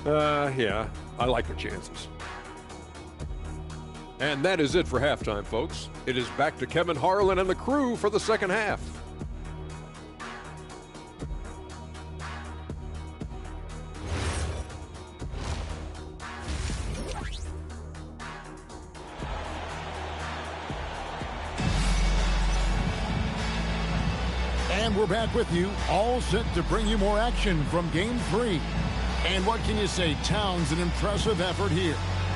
Yeah, I like the chances. And that is it for halftime, folks. It is back to Kevin Harlan and the crew for the second half. And we're back with you, all set to bring you more action from Game 3. And what can you say? Towns, an impressive effort here.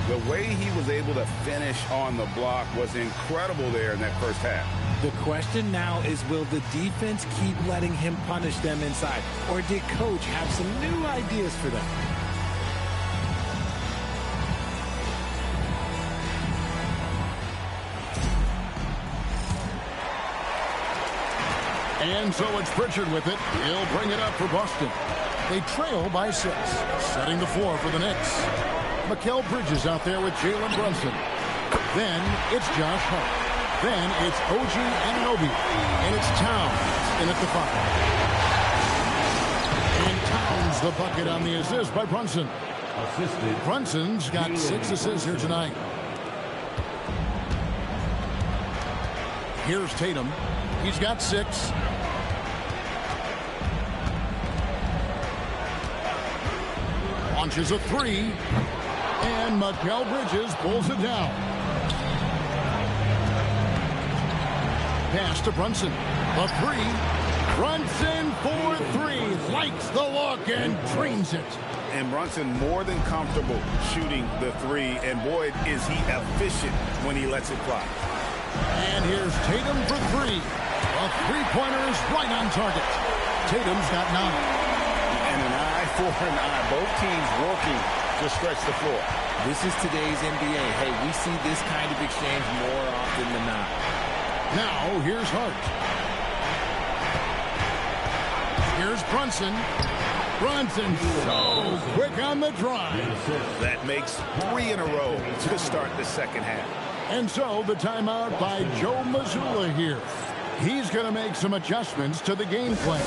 The way he was able to finish on the block was incredible there in that first half. The question now is, will the defense keep letting him punish them inside? Or did Coach have some new ideas for them? And so it's Pritchard with it. He'll bring it up for Boston. They trail by 6, setting the floor for the Knicks. Mikal Bridges out there with Jalen Brunson. Then it's Josh Hart. Then it's OG Anunoby. And it's Towns in at the 5. And Towns the bucket on the assist by Brunson. Assisted. Brunson's got 6 assists here tonight. Here's Tatum. He's got 6. Launches a 3. And Mikal Bridges pulls it down. Pass to Brunson. A 3. Brunson for 3. Likes the look and drains it. And Brunson more than comfortable shooting the 3. And boy, is he efficient when he lets it fly. And here's Tatum for 3. A 3-pointer is right on target. Tatum's got 9. And an eye for an eye. Both teams working to stretch the floor. This is today's NBA. Hey, we see this kind of exchange more often than not. Now, here's Hart. Here's Brunson. Brunson so quick on the drive. That makes 3 in a row to start the second half. And so the timeout by Joe Mazzulla here. He's going to make some adjustments to the game plan.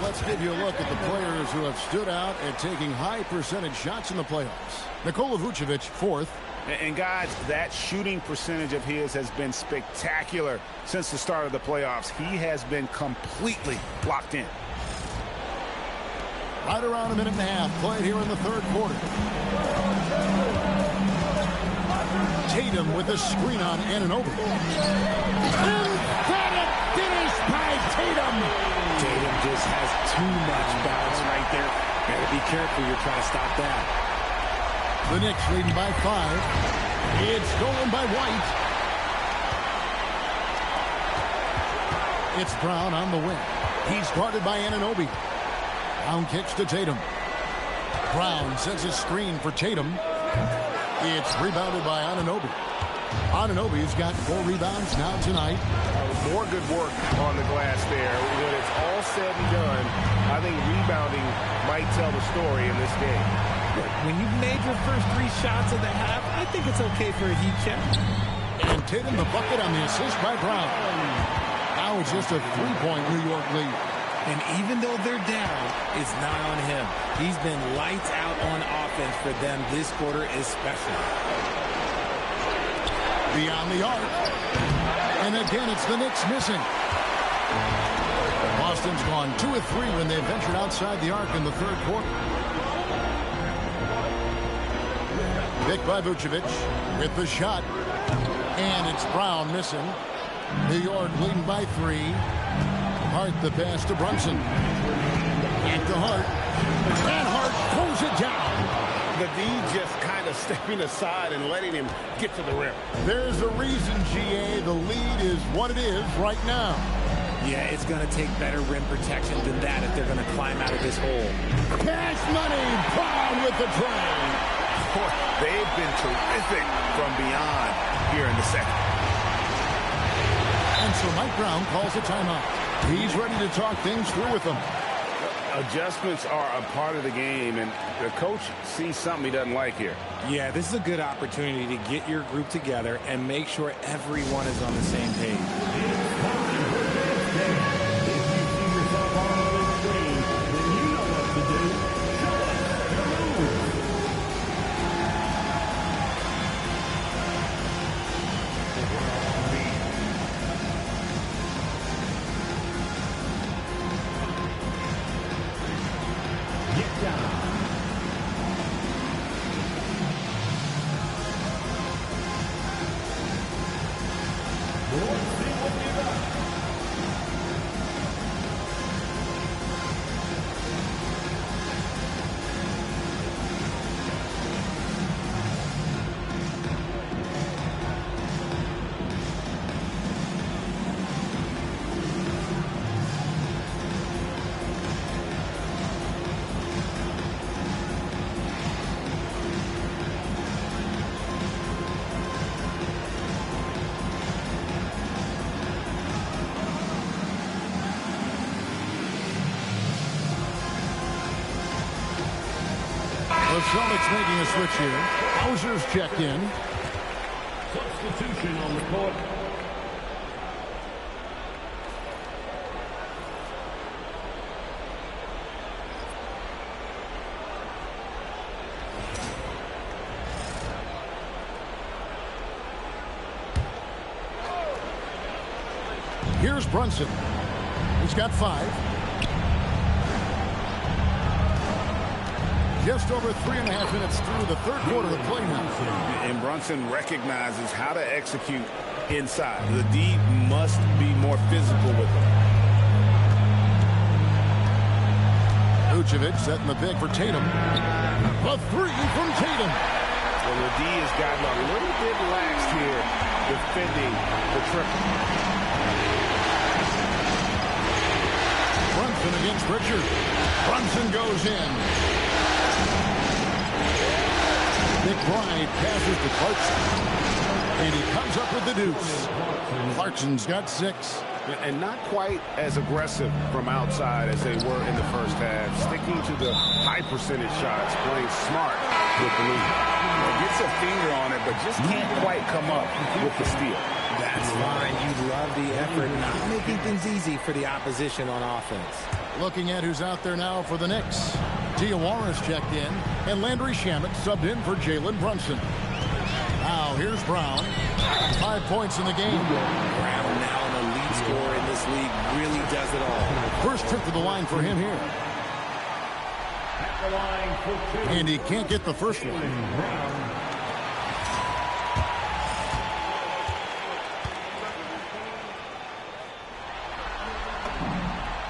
Let's give you a look at the players who have stood out at taking high percentage shots in the playoffs. Nikola Vucevic, 4th. And guys, that shooting percentage of his has been spectacular since the start of the playoffs. He has been completely locked in. Right around a minute and a half played here in the third quarter. Tatum with the screen on Anunoby. Emphatic finish by Tatum. Tatum just has too much balance right there. Better be careful. You're trying to stop that. The Knicks leading by 5. It's stolen by White. It's Brown on the wing. He's guarded by Anunoby. Brown kicks to Tatum. Brown sends a screen for Tatum. It's rebounded by Anunoby. Anunoby's got 4 rebounds now tonight. More good work on the glass there. When it's all said and done, I think rebounding might tell the story in this game. Look, when you've made your first 3 shots of the half, I think it's okay for a heat check. And Tatum the bucket on the assist by Brown. Now it's just a 3-point New York lead. And even though they're down, it's not on him. He's been lights out on offense for them this quarter especially. Beyond the arc. And again, it's the Knicks missing. Boston's gone 2 of 3 when they ventured outside the arc in the third quarter. Picked by Vucevic with the shot. And it's Brown missing. New York leading by 3. Hart the pass to Brunson. And to Hart. And Hart pulls it down. The D just kind of stepping aside and letting him get to the rim. There's a reason, GA. The lead is what it is right now. Yeah, it's going to take better rim protection than that if they're going to climb out of this hole. Cash money. Brown with the tray. Boy, they've been terrific from beyond here in the second. And so Mike Brown calls a timeout. He's ready to talk things through with them. Adjustments are a part of the game, and the coach sees something he doesn't like here. Yeah, this is a good opportunity to get your group together and make sure everyone is on the same page. Celtics making a switch here. Hauser's checked in. Substitution on the court. Here's Brunson. He's got 5. Just over 3.5 minutes through the third quarter of play now. And Brunson recognizes how to execute inside. The D must be more physical with him. Vucevic setting the pick for Tatum. A 3 from Tatum. Well, the D has gotten a little bit lax here defending the triple. Brunson against Richard. Brunson goes in. McBride passes to Clarkson. And he comes up with the deuce. Clarkson's got 6. And not quite as aggressive from outside as they were in the first half. Sticking to the high percentage shots, playing smart with the lead. Gets a finger on it, but just can't quite come up with the steal. That's fine. You love the effort, not making things easy for the opposition on offense. Looking at who's out there now for the Knicks. Diawara's checked in, and Landry Shamet subbed in for Jalen Brunson. Now here's Brown. 5 points in the game. Brown now an elite scorer in this league, really does it all. First trip to the line for him here. And he can't get the first one.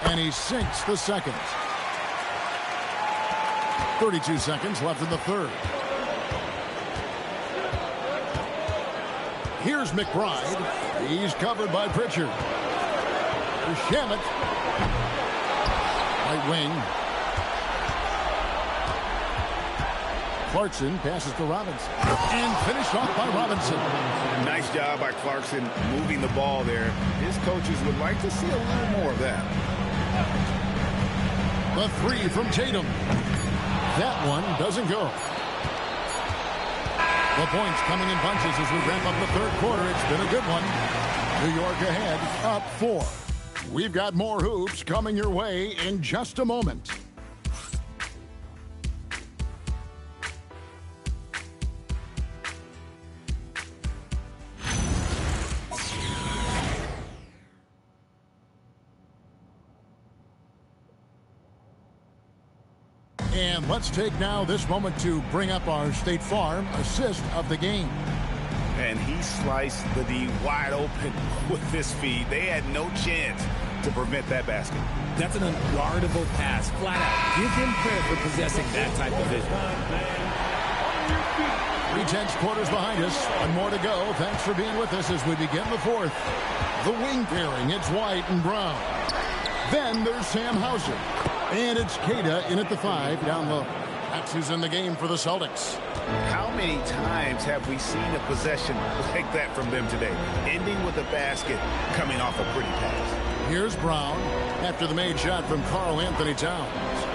And he sinks the second. 32 seconds left in the third. Here's McBride. He's covered by Pritchard. Here's Shamet. Right wing. Clarkson passes to Robinson. And finished off by Robinson. Nice job by Clarkson moving the ball there. His coaches would like to see a little more of that. The 3 from Tatum. That one doesn't go. The points coming in bunches as we wrap up the third quarter. It's been a good one. New York ahead, up 4. We've got more hoops coming your way in just a moment. And let's take now this moment to bring up our State Farm assist of the game. And he sliced the D wide open with this feed. They had no chance to prevent that basket. That's an unguardable pass. Flat out. Give him credit for possessing that type of vision. 3/10 quarters behind us. One more to go. Thanks for being with us as we begin the fourth. The wing pairing, it's White and Brown. Then there's Sam Hauser. And it's Queta in at the 5 down low. That's who's in the game for the Celtics. How many times have we seen a possession like that from them today? Ending with a basket, coming off a pretty pass. Here's Brown after the made shot from Karl Anthony Towns.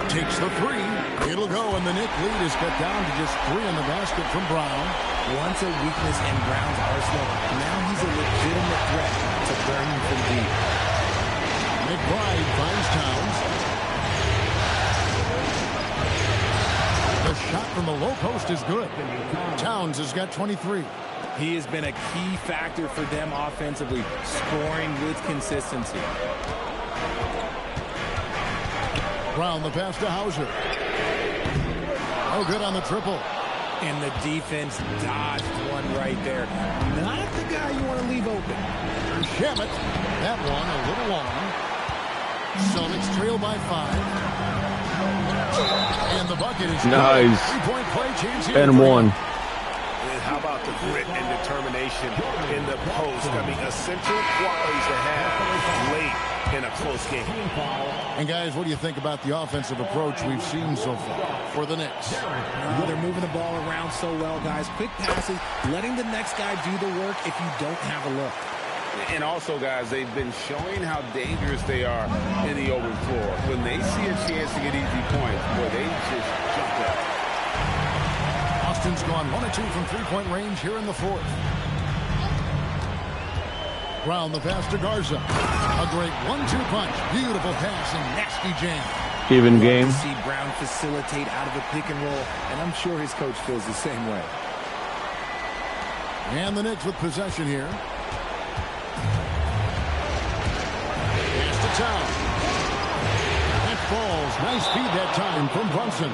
Takes the 3. It'll go, and the Knick lead is cut down to just 3 in the basket from Brown. Once a weakness in Brown's arsenal, now he's a legitimate threat to burn him from deep. McBride finds Towns. The shot from the low post is good. Towns has got 23. He has been a key factor for them offensively, scoring with consistency. Brown the pass to Hauser. Oh, good on the triple. And the defense dodged one right there. Not the guy you want to leave open. Shamet. That one a little long. Celtics trail by 5. And the bucket is nice. 3-point play chance here. And 1. How about the grit and determination in the post? I mean, essential qualities to have late in a close game. And guys, what do you think about the offensive approach we've seen so far for the Knicks? They're moving the ball around so well, guys. Quick passes, letting the next guy do the work if you don't have a look. And also, guys, they've been showing how dangerous they are in the open floor. When they see a chance to get easy points, boy, they just jump up. Boston's gone 1 of 2 from three-point range here in the fourth. Brown the pass to Garza. A great 1-2 punch. Beautiful pass and nasty jam. Even game. To see Brown facilitate out of a pick and roll, and I'm sure his coach feels the same way. And the Knicks with possession here. Pass to Town. That falls. Nice feed that time from Brunson.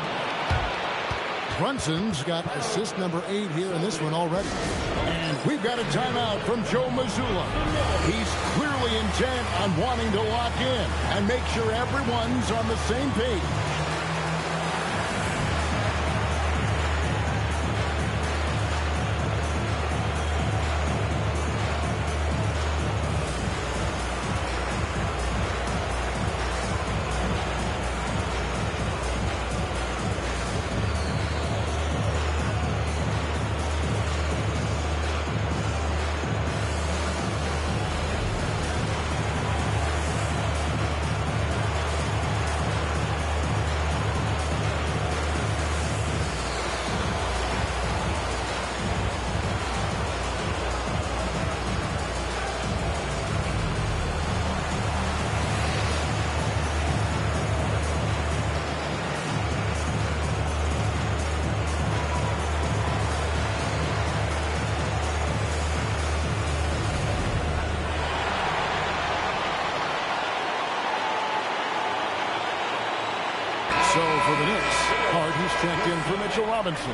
Brunson's got assist number 8 here in this one already. And we've got a timeout from Joe Mazzulla. He's clearly intent on wanting to lock in and make sure everyone's on the same page. So for the Knicks, Hart has checked in for Mitchell Robinson.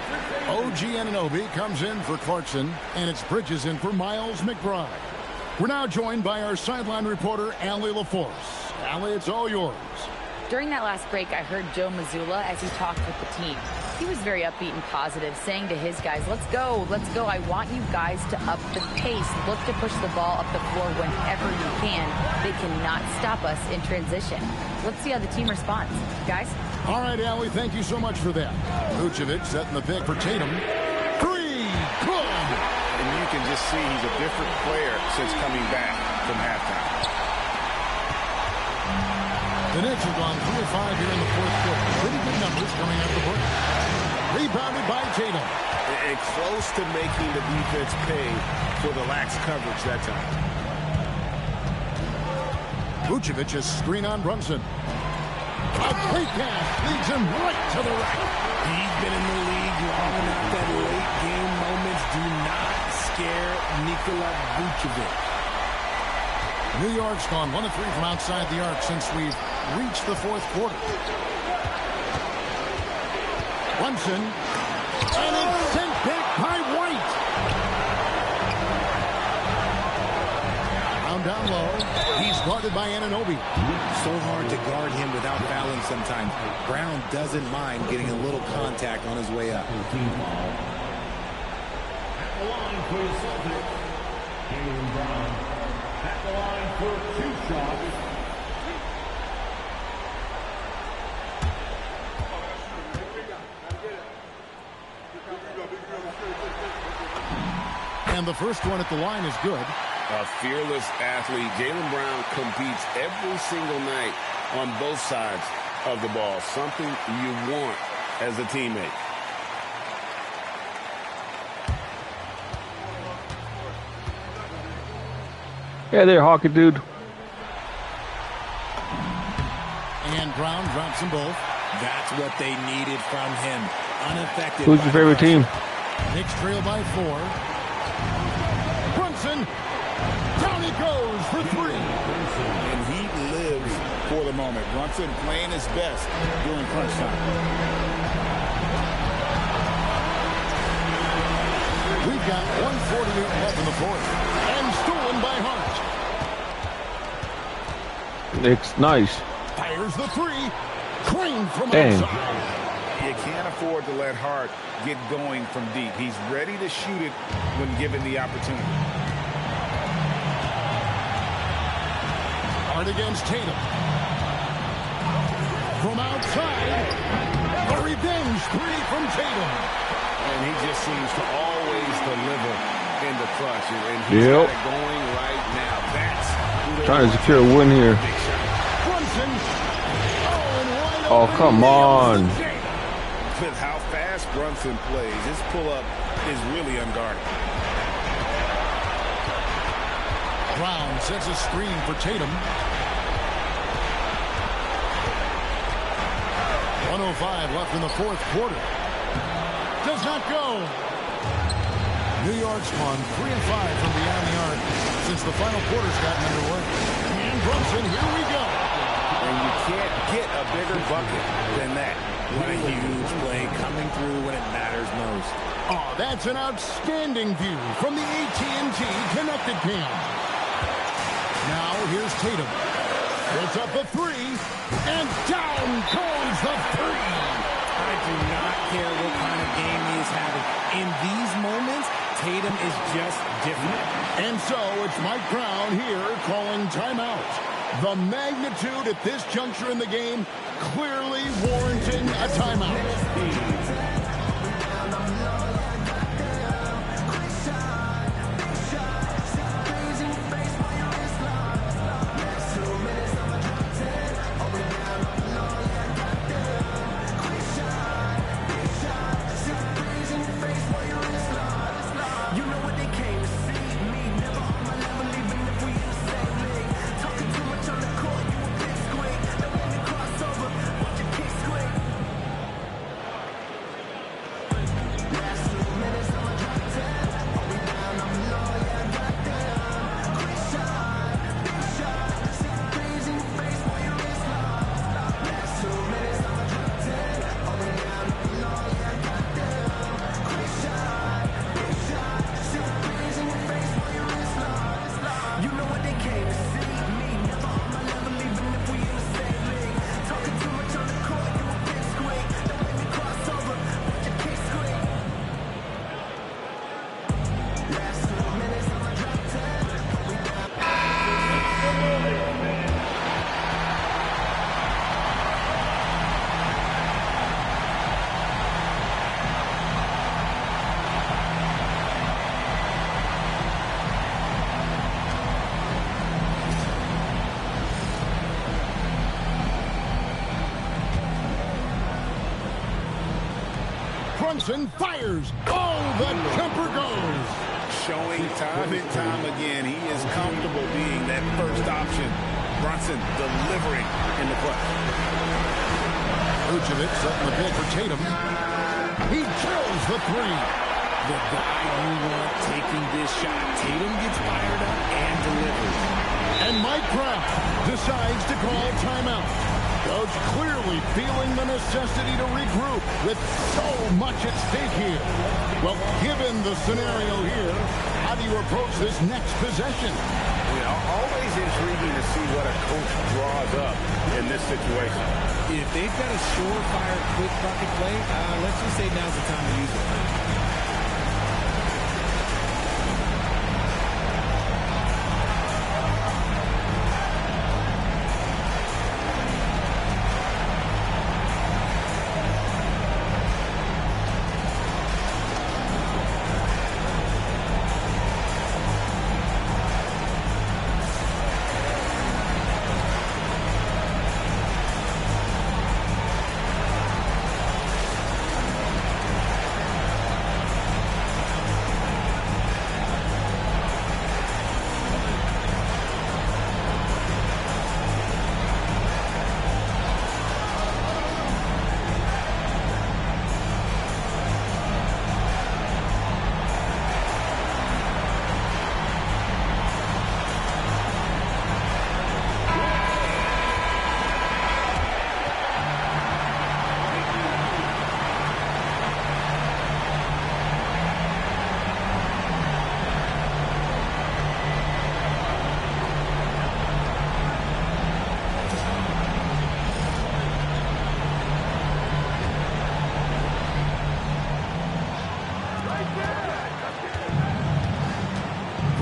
OG Anunoby comes in for Clarkson, and it's Bridges in for Miles McBride. We're now joined by our sideline reporter, Allie LaForce. Allie, it's all yours. During that last break, I heard Joe Mazzulla as he talked with the team. He was very upbeat and positive, saying to his guys, let's go. I want you guys to up the pace. Look to push the ball up the floor whenever you can. They cannot stop us in transition. Let's see how the team responds. Guys? All right, Allie, thank you so much for that. Vucevic setting the pick for Tatum. 3, good! And you can just see he's a different player since coming back from halftime. The Knicks have gone 3 of 5 here in the fourth quarter. Pretty good numbers coming out of the break. Rebounded by Tatum. And close to making the defense pay for the lax coverage that time. Vucevic is screen on Brunson. A great pass leads him right to the rack. He's been in the league long enough that late game moments do not scare Nikola Vucevic. New York's gone 1 of 3 from outside the arc since we've reached the fourth quarter. Brunson, and it's sent back by White. Down low. He's guarded by Anunoby. So hard to guard him without fouling sometimes. Brown doesn't mind getting a little contact on his way up. At the line for the Celtics, Jaylen Brown. At the line for 2 shots. And the first one at the line is good. A fearless athlete. Jaylen Brown competes every single night on both sides of the ball. Something you want as a teammate. Yeah, there, hockey dude. And Brown drops them both. That's what they needed from him. Unaffected. Who's your favorite team? Knicks trail by 4. Brunson. Down he goes for 3. And he lives for the moment. Brunson playing his best during crunch time. We've got 1:48 left in the fourth. And stolen by Hart. It's nice. Fires the 3. Crane from Dang. outside. You can't afford to let Hart get going from deep. He's ready to shoot it when given the opportunity. Hart against Tatum. From outside. A revenge 3 from Tatum. And he just seems to always deliver in the clutch. And he's got it going right now. That's trying to secure a win here. Brunson. Oh, come on. With how fast pass Brunson plays, his pull-up is really unguarded. Brown sets a screen for Tatum. 1:05 left in the fourth quarter. Does not go. New York's gone 3 of 5 from beyond the arc since the final quarter's gotten underway. And Brunson, here we go. And you can't get a bigger bucket than that. What a huge play coming through when it matters most. Oh, that's an outstanding view from the AT&T Connected Cam. Now here's Tatum. Puts up the three, and down goes the three. I do not care what kind of game he is having. In these moments, Tatum is just different. And so it's Mike Brown here calling timeout. The magnitude at this juncture in the game clearly warranting a timeout. Brunson fires. Oh, the jumper goes. Showing time and time again, he is comfortable being that first option. Brunson delivering in the clutch. Vucevic setting the pick for Tatum. He drills the three. The guy you want taking this shot. Tatum gets fired up and delivers. And Mike Brown decides to call timeout. Coach clearly feeling the necessity to regroup with so much at stake here. Well, given the scenario here, how do you approach this next possession? Always intriguing to see what a coach draws up in this situation. If they've got a surefire quick bucket play, let's just say now's the time to use it.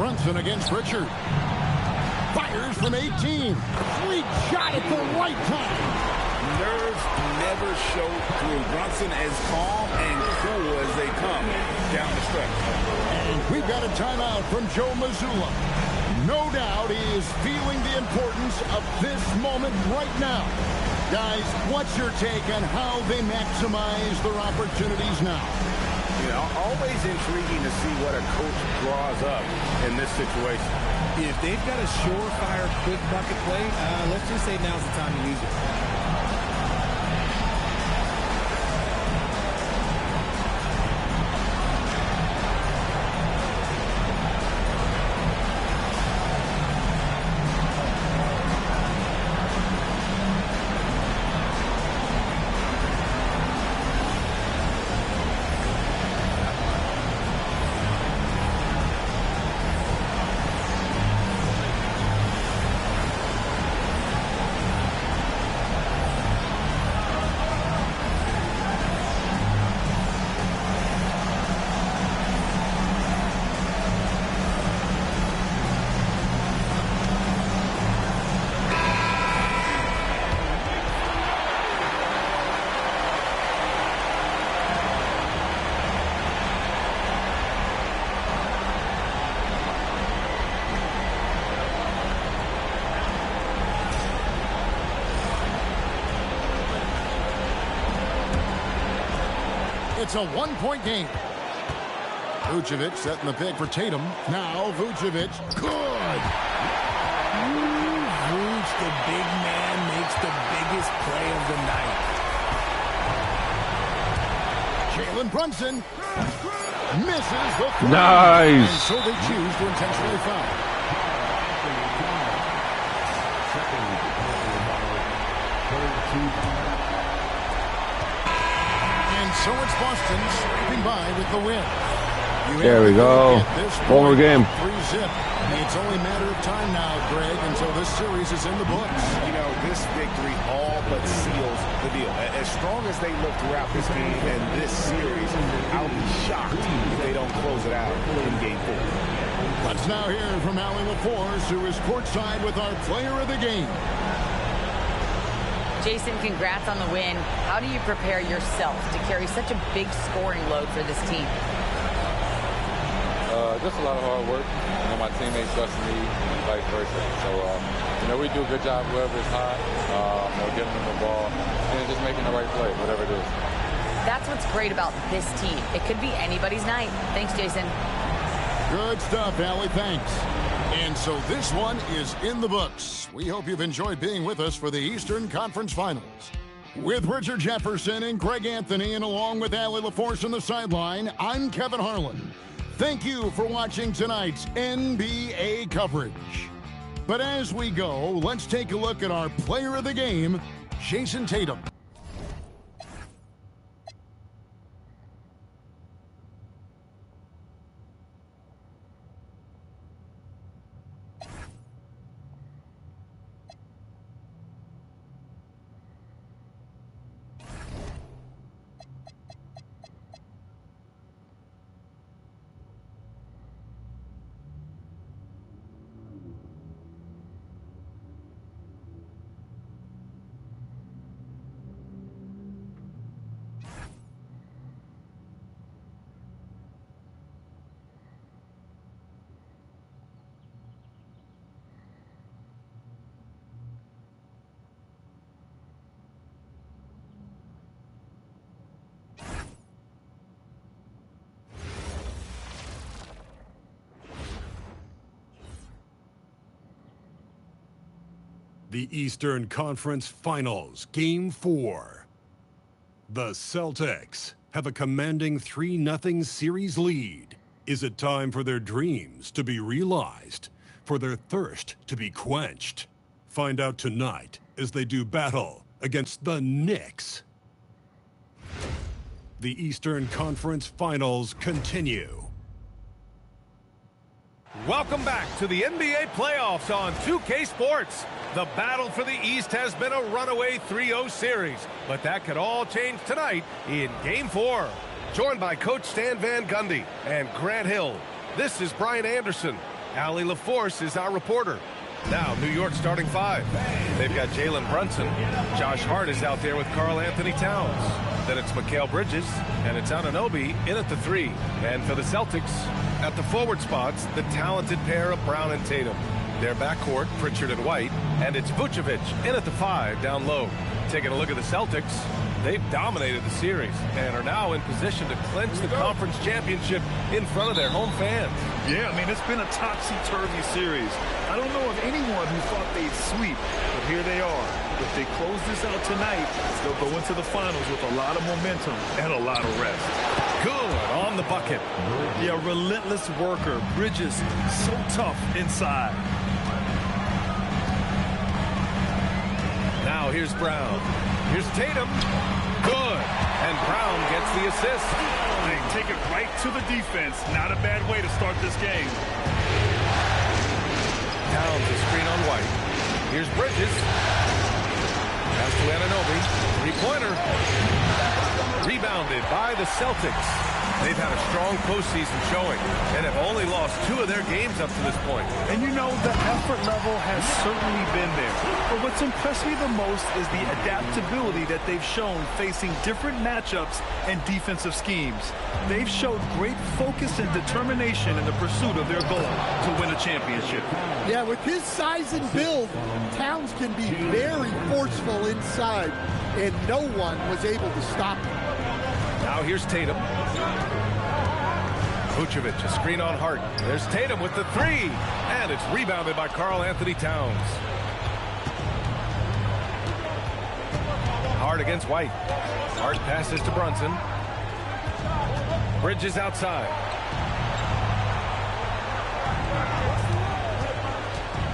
Brunson against Richard. Fires from 18. Sweet shot at the right time. Nerves never show through. Brunson as calm and cool as they come down the stretch. And we've got a timeout from Joe Mazzulla. No doubt he is feeling the importance of this moment right now. Guys, what's your take on how they maximize their opportunities now? You know, always intriguing to see what a coach draws up in this situation. If they've got a surefire, quick bucket play, let's just say now's the time to use it. It's a one-point game. Vucevic setting the pick for Tatum. Now Vucevic. Good. Vuce, the big man, makes the biggest play of the night. Jalen Brunson misses the three. Nice. And so they choose to intentionally foul. So it's Boston scraping by with the win. There we go. One more game. 3-zip. It's only a matter of time now, Greg, until this series is in the books. You know, this victory all but seals the deal. As strong as they look throughout this game and this series, I'll be shocked if they don't close it out in Game 4. Let's now hear from Allie LaForce, who is courtside with our player of the game. Jason, congrats on the win. How do you prepare yourself to carry such a big scoring load for this team? Just a lot of hard work. You know, my teammates trust me and vice versa. So, you know, we do a good job whoever's hot, getting them the ball, and just making the right play, whatever it is. That's what's great about this team. It could be anybody's night. Thanks, Jason. Good stuff, Allie. Thanks. And so this one is in the books. We hope you've enjoyed being with us for the Eastern Conference Finals. With Richard Jefferson and Greg Anthony, and along with Allie LaForce on the sideline, I'm Kevin Harlan. Thank you for watching tonight's NBA coverage. But as we go, let's take a look at our player of the game, Jason Tatum. The Eastern Conference Finals, Game 4. The Celtics have a commanding 3-0 series lead. Is it time for their dreams to be realized, for their thirst to be quenched? Find out tonight as they do battle against the Knicks. The Eastern Conference Finals continue. Welcome back to the NBA playoffs on 2K Sports. The battle for the East has been a runaway 3-0 series, but that could all change tonight in Game 4. Joined by Coach Stan Van Gundy and Grant Hill, this is Brian Anderson. Allie LaForce is our reporter. Now, New York starting 5. They've got Jalen Brunson. Josh Hart is out there with Karl Anthony Towns. Then it's Mikal Bridges, and it's Anunoby in at the 3. And for the Celtics, at the forward spots, the talented pair of Brown and Tatum. Their backcourt, Pritchard and White, and it's Vucevic in at the 5 down low. Taking a look at the Celtics, they've dominated the series and are now in position to clinch the conference championship in front of their home fans. Yeah, I mean, it's been a topsy-turvy series. I don't know of anyone who thought they'd sweep, but here they are. If they close this out tonight, they'll go into the finals with a lot of momentum and a lot of rest. Good on the bucket. Yeah, relentless worker. Bridges, so tough inside. Now here's Brown. Here's Tatum. Good. And Brown gets the assist. They take it right to the defense. Not a bad way to start this game. Towns a screen on White. Here's Bridges. Pass to Anunoby. Three-pointer. Rebounded by the Celtics. They've had a strong postseason showing and have only lost 2 of their games up to this point. And you know, the effort level has certainly been there. But what's impressed me the most is the adaptability that they've shown facing different matchups and defensive schemes. They've showed great focus and determination in the pursuit of their goal to win a championship. Yeah, with his size and build, Towns can be very forceful inside, and no one was able to stop him. Now here's Tatum. Vucevic, a screen on Hart. There's Tatum with the 3. And it's rebounded by Karl Anthony Towns. Hart against White. Hart passes to Brunson. Bridges outside.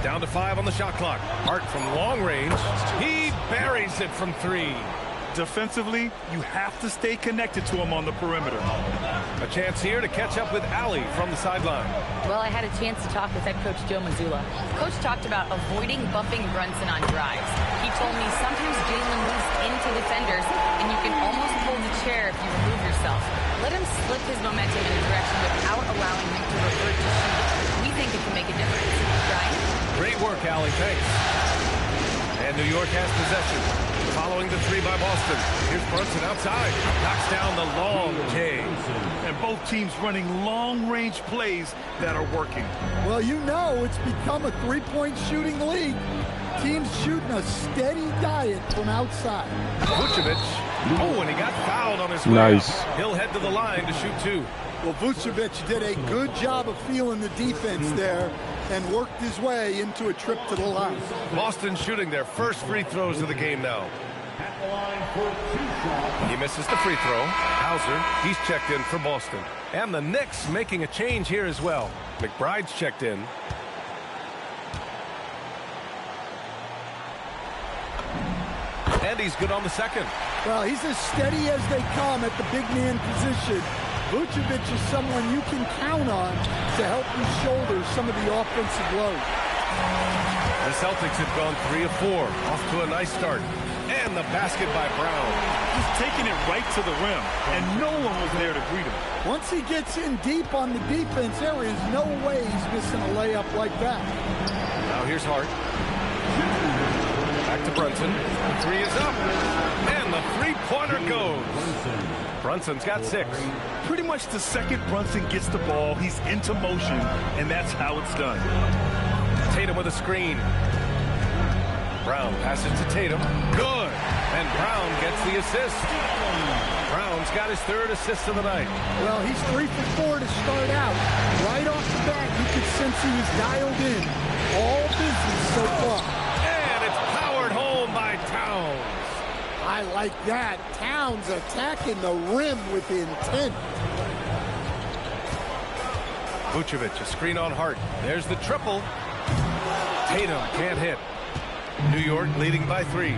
Down to 5 on the shot clock. Hart from long range. He buries it from 3. Defensively, you have to stay connected to him on the perimeter. A chance here to catch up with Allie from the sideline. Well, I had a chance to talk with head coach Joe Mazzulla. Coach talked about avoiding bumping Brunson on drives. He told me sometimes Jalen moves into defenders, and you can almost pull the chair if you remove yourself. Let him slip his momentum in a direction without allowing him to revert to shoot. We think it can make a difference. Right? Great work, Allie. Thanks. And New York has possession. Following the 3 by Boston. Here's Brunson outside. Knocks down the long J. And both teams running long-range plays that are working. Well, you know it's become a three-point shooting league. Teams shooting a steady diet from outside. Vucevic. Oh, and he got fouled on his way. Nice. He'll head to the line to shoot 2. Well, Vucevic did a good job of feeling the defense there and worked his way into a trip to the line. Boston shooting their first free throws of the game now. He misses the free throw. Hauser, he's checked in for Boston. And the Knicks making a change here as well. McBride's checked in. And he's good on the second. Well, he's as steady as they come at the big man position. Vucevic is someone you can count on to help you shoulder some of the offensive load. The Celtics have gone 3 of 4, off to a nice start. And the basket by Brown. He's taking it right to the rim, and no one was there to greet him. Once he gets in deep on the defense, there is no way he's missing a layup like that. Now here's Hart. Back to Brunson. The 3 is up. And the three-pointer goes. Brunson's got 6. Pretty much the second Brunson gets the ball, he's into motion, and that's how it's done. Tatum with a screen. Brown passes to Tatum. Good. And Brown gets the assist. Brown's got his 3rd assist of the night. Well, he's 3 for 4 to start out. Right off the bat, you could sense he was dialed in. All business so far. And it's powered home by Towns. I like that. Towns attacking the rim with intent. Vucevic, a screen on Hart. There's the triple. Tatum can't hit. New York leading by 3.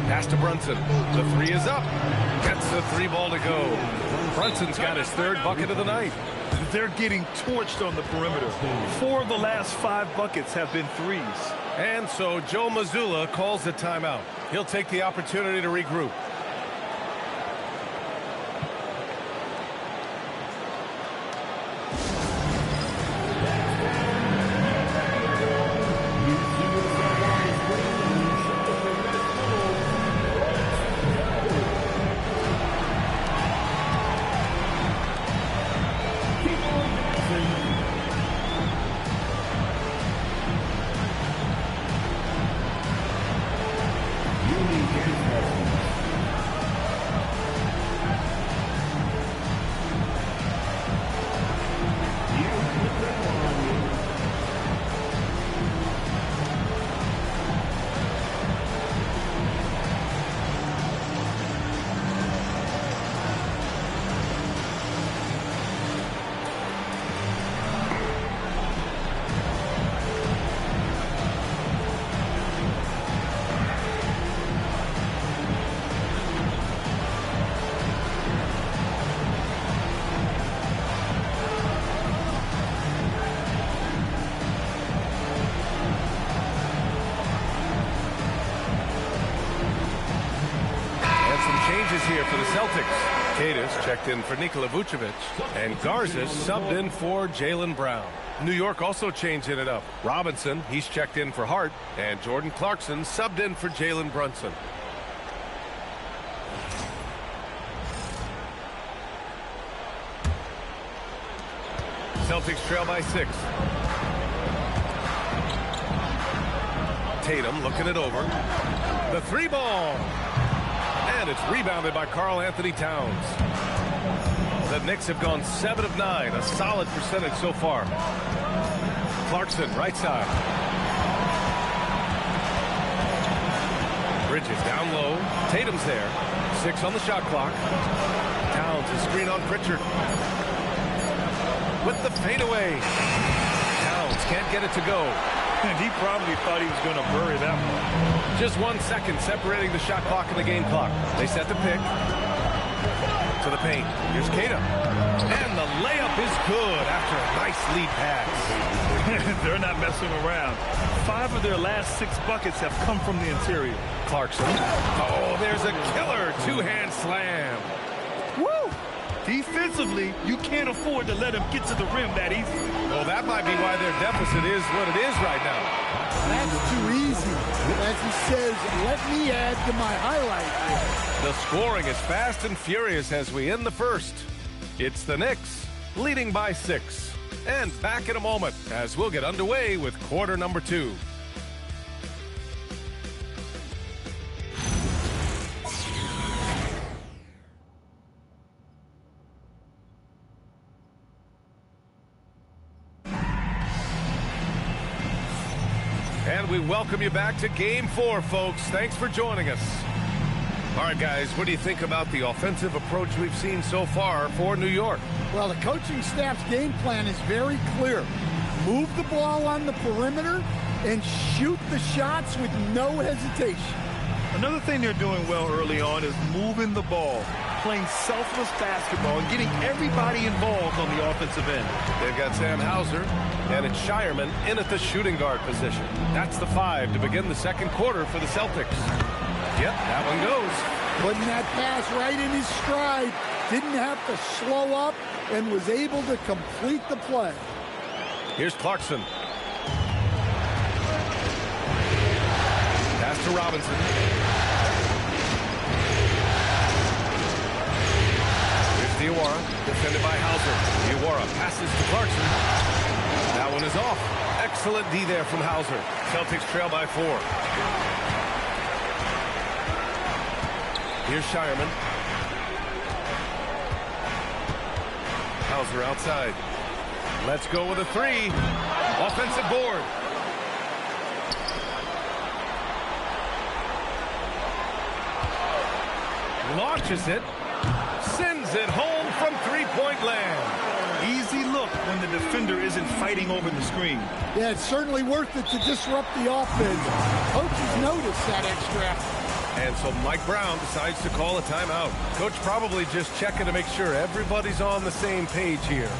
Pass to Brunson. The 3 is up. Gets the 3 ball to go. Brunson's got his 3rd bucket of the night. They're getting torched on the perimeter. 4 of the last 5 buckets have been 3s. And so Joe Mazzulla calls the timeout. He'll take the opportunity to regroup. the Celtics. Cadis checked in for Nikola Vucevic, and Garza subbed in for Jaylen Brown. New York also changing it up. Robinson, he's checked in for Hart, and Jordan Clarkson subbed in for Jalen Brunson. Celtics trail by 6. Tatum looking it over. The 3-ball. And it's rebounded by Karl Anthony Towns. The Knicks have gone 7 of 9, a solid percentage so far. Clarkson, right side. Bridges down low. Tatum's there. 6 on the shot clock. Towns is screen on Pritchard. With the fadeaway. Towns can't get it to go. And he probably thought he was going to bury that one. Just 1 second separating the shot clock and the game clock. They set the pick. To the paint. Here's Kata. And the layup is good after a nice lead pass. They're not messing around. 5 of their last 6 buckets have come from the interior. Clarkson. Oh, there's a killer 2-hand slam. Woo! Defensively, you can't afford to let him get to the rim that easily. Well, that might be why their deficit is what it is right now. That's too easy. As he says, let me add to my highlight reel. The scoring is fast and furious as we end the first. It's the Knicks leading by 6. And back in a moment as we'll get underway with quarter number 2. And we welcome you back to Game 4, folks. Thanks for joining us. All right, guys, what do you think about the offensive approach we've seen so far for New York? Well, the coaching staff's game plan is very clear. Move the ball on the perimeter and shoot the shots with no hesitation. Another thing they're doing well early on is moving the ball, playing selfless basketball, and getting everybody involved on the offensive end. They've got Sam Hauser, and it's Shireman in at the shooting guard position. That's the 5 to begin the second quarter for the Celtics. Yep, that one goes. Putting that pass right in his stride. Didn't have to slow up and was able to complete the play. Here's Clarkson. Pass to Robinson. Here's Diawara, defended by Hauser. Diawara passes to Clarkson. That one is off. Excellent D there from Hauser. Celtics trail by 4. Here's Shireman. Hauser outside. Let's go with a 3. Offensive board. Launches it. Sends it home from 3-point land. Easy look when the defender isn't fighting over the screen. Yeah, it's certainly worth it to disrupt the offense. Coaches notice that extra effort. And so Mike Brown decides to call a timeout. Coach probably just checking to make sure everybody's on the same page here.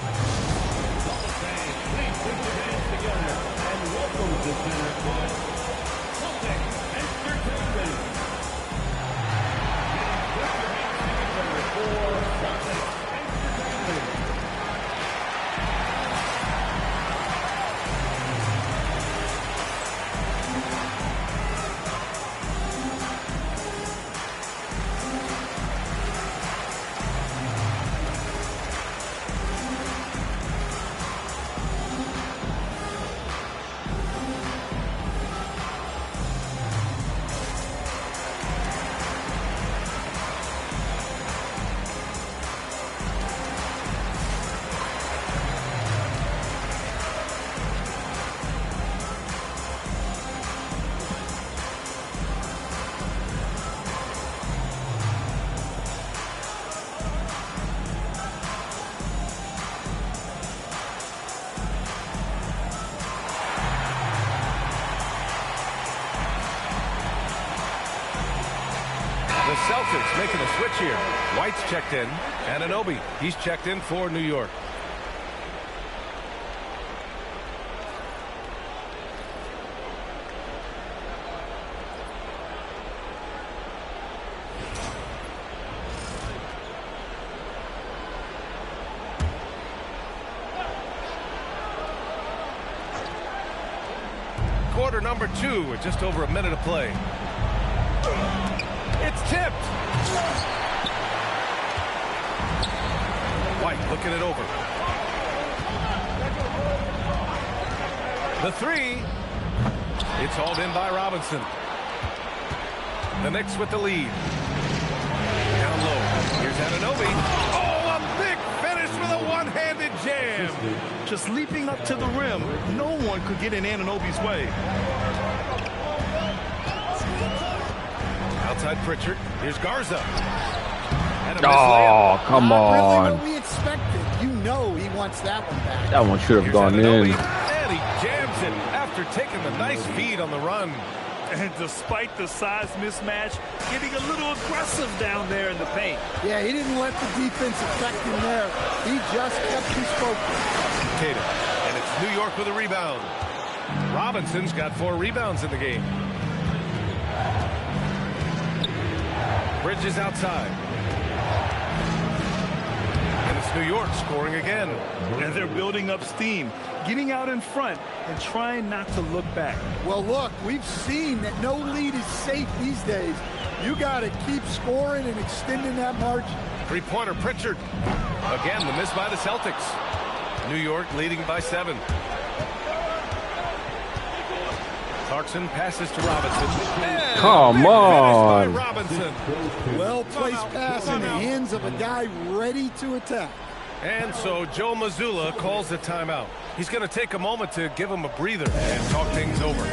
The Celtics making a switch here. White's checked in. Anunoby, he's checked in for New York. quarter number 2 with just over a minute of play. It's tipped. White looking it over. The 3. It's hauled in by Robinson. The Knicks with the lead. Down low. Here's Anunoby. Oh, a big finish with a one-handed jam. Just leaping up to the rim. No one could get in Anunoby's way. Outside Pritchard. Here's Garza. Oh, come Not really on. what we expected. You know he wants that one back. That one should have gone in. And he jams it after taking the nice feed on the run. And despite the size mismatch, getting a little aggressive down there in the paint. Yeah, he didn't let the defense affect him there. He just kept his focus. Tatum. And it's New York with a rebound. Robinson's got 4 rebounds in the game. Bridges outside. And it's New York scoring again. And they're building up steam, getting out in front and trying not to look back. Well, look, we've seen that no lead is safe these days. You got to keep scoring and extending that margin. Three-pointer Pritchard. Again, the miss by the Celtics. New York leading by 7. Clarkson passes to Robinson. And Come on. by Robinson. Well-placed pass in the hands of a guy ready to attack. And so Joe Mazzulla calls the timeout. He's going to take a moment to give him a breather and talk things over.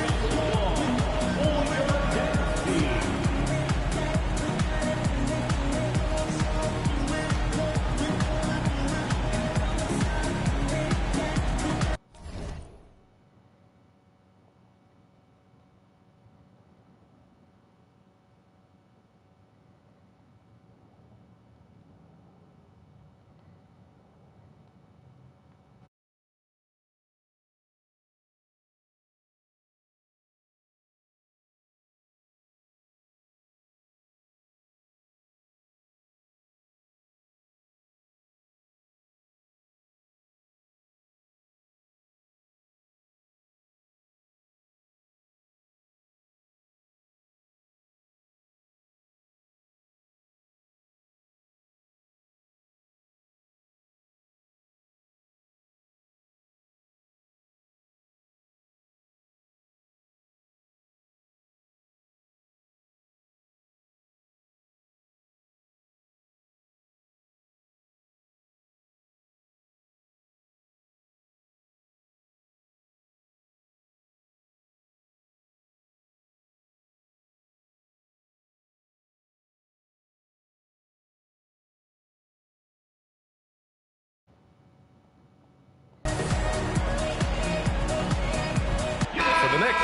For the Knicks,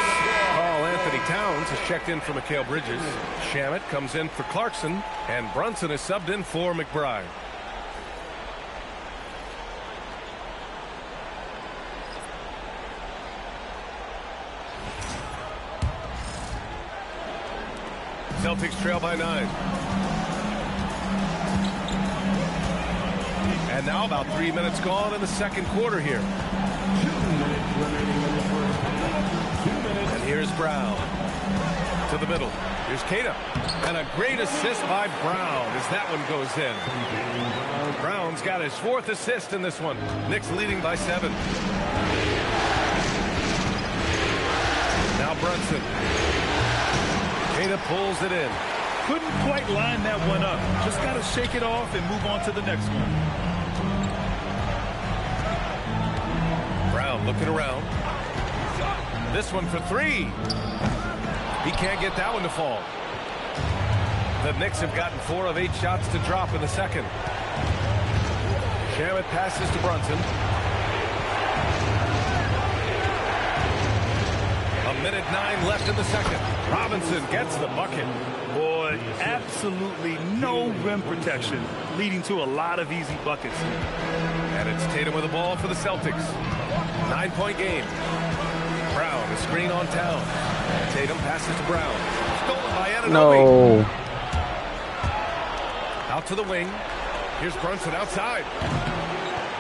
Karl-Anthony Towns has checked in for Mikal Bridges. Shamet comes in for Clarkson, and Brunson is subbed in for McBride. Celtics trail by 9. And now about 3 minutes gone in the second quarter here. And here's Brown to the middle. Here's Kata. And a great assist by Brown as that one goes in. Brown's got his 4th assist in this one. Knicks leading by 7. Now Brunson. Kata pulls it in. Couldn't quite line that one up. Just got to shake it off and move on to the next one. Brown looking around. This one for 3. He can't get that one to fall. The Knicks have gotten 4 of 8 shots to drop in the second. Shamet passes to Brunson. A minute 9 left in the second. Robinson gets the bucket. Boy, absolutely no rim protection, leading to a lot of easy buckets. And it's Tatum with the ball for the Celtics. 9-point game. Brown, a screen on Town. Tatum passes to Brown. Stolen by Anunoby. No. Out to the wing. Here's Brunson outside.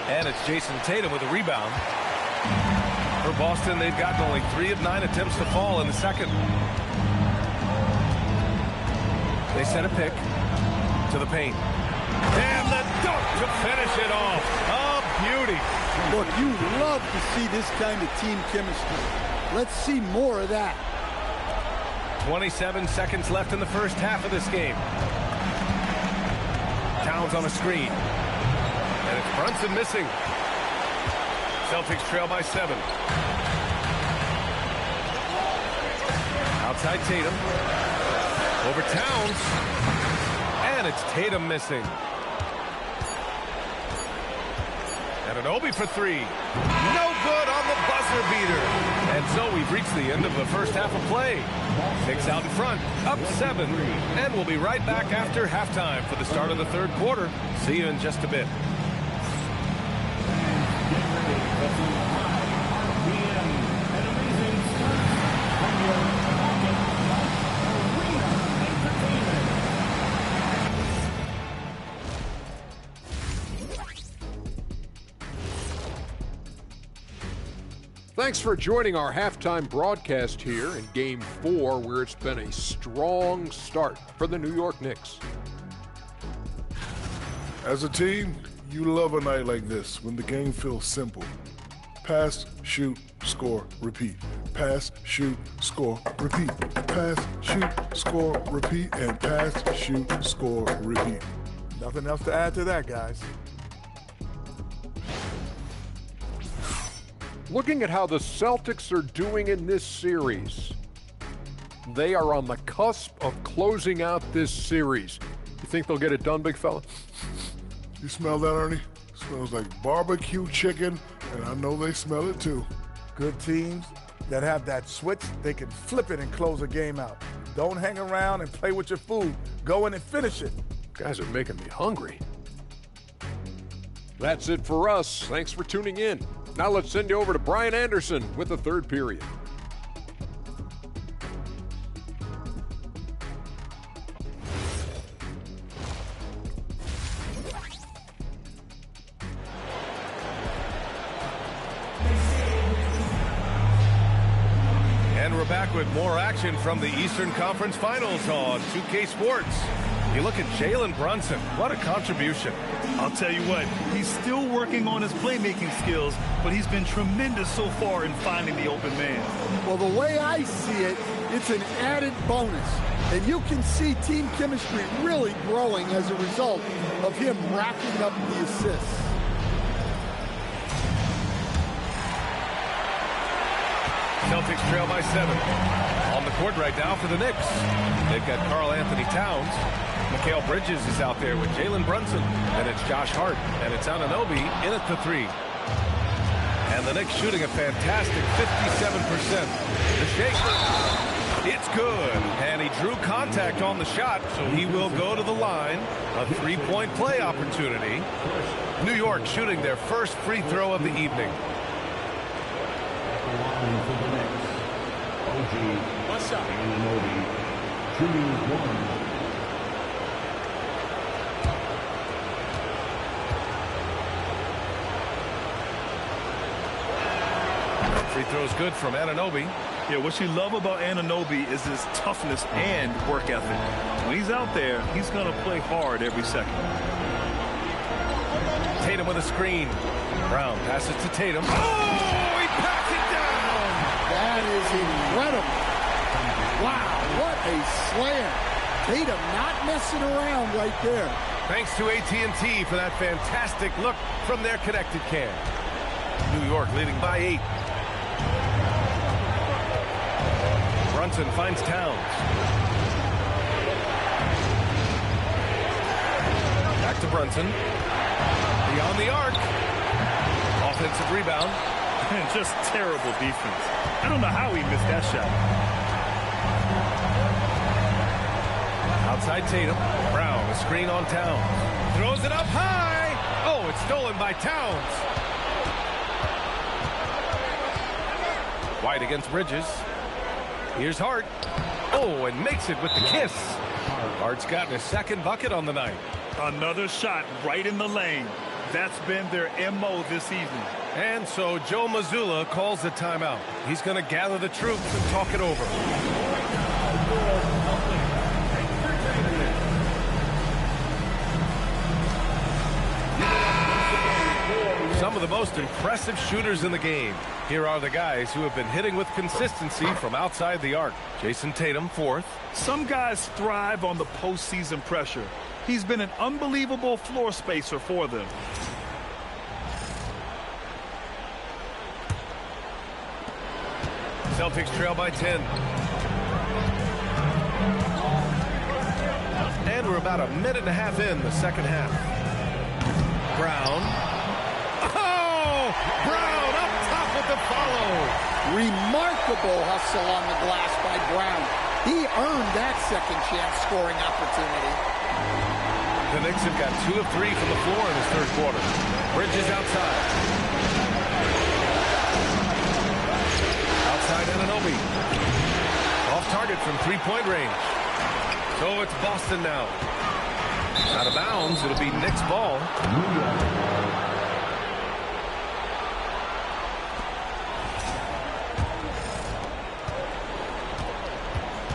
And it's Jason Tatum with a rebound. For Boston, they've gotten only 3 of 9 attempts to fall in the second. They set a pick to the paint. And the dunk to finish it off. A beauty. Look, you love to see this kind of team chemistry. Let's see more of that. 27 seconds left in the first half of this game. Towns on a screen. And it's Brunson missing. Celtics trail by 7. Outside Tatum. Over Towns. And it's Tatum missing. Anunoby for 3. No good on the buzzer beater. And so we've reached the end of the first half of play. Knicks out in front, up 7. And we'll be right back after halftime for the start of the third quarter. See you in just a bit. Thanks for joining our halftime broadcast here in Game 4, where it's been a strong start for the New York Knicks. As a team, you love a night like this when the game feels simple. Pass, shoot, score, repeat. Pass, shoot, score, repeat. Pass, shoot, score, repeat. And pass, shoot, score, repeat. Nothing else to add to that, guys. Looking at how the Celtics are doing in this series, they are on the cusp of closing out this series. You think they'll get it done, big fella? You smell that, Ernie? It smells like barbecue chicken, and I know they smell it too. Good teams that have that switch, they can flip it and close a game out. Don't hang around and play with your food. Go in and finish it. Guys are making me hungry. That's it for us. Thanks for tuning in. Now let's send you over to Brian Anderson with the third period. And we're back with more action from the Eastern Conference Finals on 2K Sports. You look at Jalen Brunson. What a contribution. I'll tell you what, he's still working on his playmaking skills, but he's been tremendous so far in finding the open man. Well, the way I see it, it's an added bonus. And you can see team chemistry really growing as a result of him racking up the assists. Celtics trail by 7. On the court right now for the Knicks. They've got Karl Anthony Towns. Mikal Bridges is out there with Jalen Brunson. And it's Josh Hart. And it's Anunoby in at the 3. And the Knicks shooting a fantastic 57%. The shake. It's good. And he drew contact on the shot, so he will go to the line. A three-point play opportunity. New York shooting their first free throw of the evening. What's up? Anunoby, shooting 1. Free throw's good from Anunoby. Yeah, what you love about Anunoby is his toughness and work ethic. When he's out there, he's going to play hard every second. Tatum with a screen. Brown passes to Tatum. Oh, he packs it down! That is incredible. Wow, what a slam. Tatum not messing around right there. Thanks to AT&T for that fantastic look from their connected cam. New York leading by 8. Brunson finds Towns. Back to Brunson. Beyond the arc. Offensive rebound. And just terrible defense. I don't know how he missed that shot. Outside Tatum. Brown, a screen on Towns. Throws it up high. Oh, it's stolen by Towns. White against Bridges. Here's Hart. Oh, and makes it with the kiss. Hart's gotten his second bucket on the night. Another shot right in the lane. That's been their MO this evening. And so Joe Mazzulla calls the timeout. He's going to gather the troops and talk it over. Some of the most impressive shooters in the game. Here are the guys who have been hitting with consistency from outside the arc. Jason Tatum, fourth. Some guys thrive on the postseason pressure. He's been an unbelievable floor spacer for them. Celtics trail by 10. And we're about a minute and a half in the second half. Brown. Oh! Brown up top with the follow. Remarkable hustle on the glass by Brown. He earned that second chance scoring opportunity. The Knicks have got 2 of 3 from the floor in this third quarter. Bridges outside. Outside Anunoby. Off target from three-point range. So it's Boston now. Out of bounds. It'll be Knicks ball.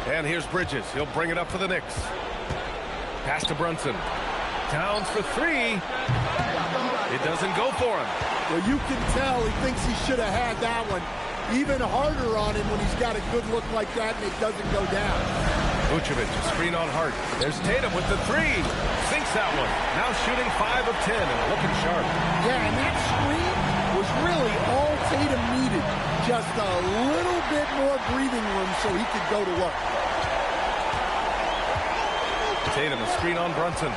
And here's Bridges. He'll bring it up for the Knicks. Pass to Brunson. Towns for 3. It doesn't go for him. Well, you can tell he thinks he should have had that one. Even harder on him when he's got a good look like that and it doesn't go down. Vucevic, a screen on Hart. There's Tatum with the 3. Sinks that one. Now shooting 5 of 10 and looking sharp. Yeah, and that screen was really all Tatum needed. Just a little bit more breathing room so he could go to work. Tatum, a screen on Brunson.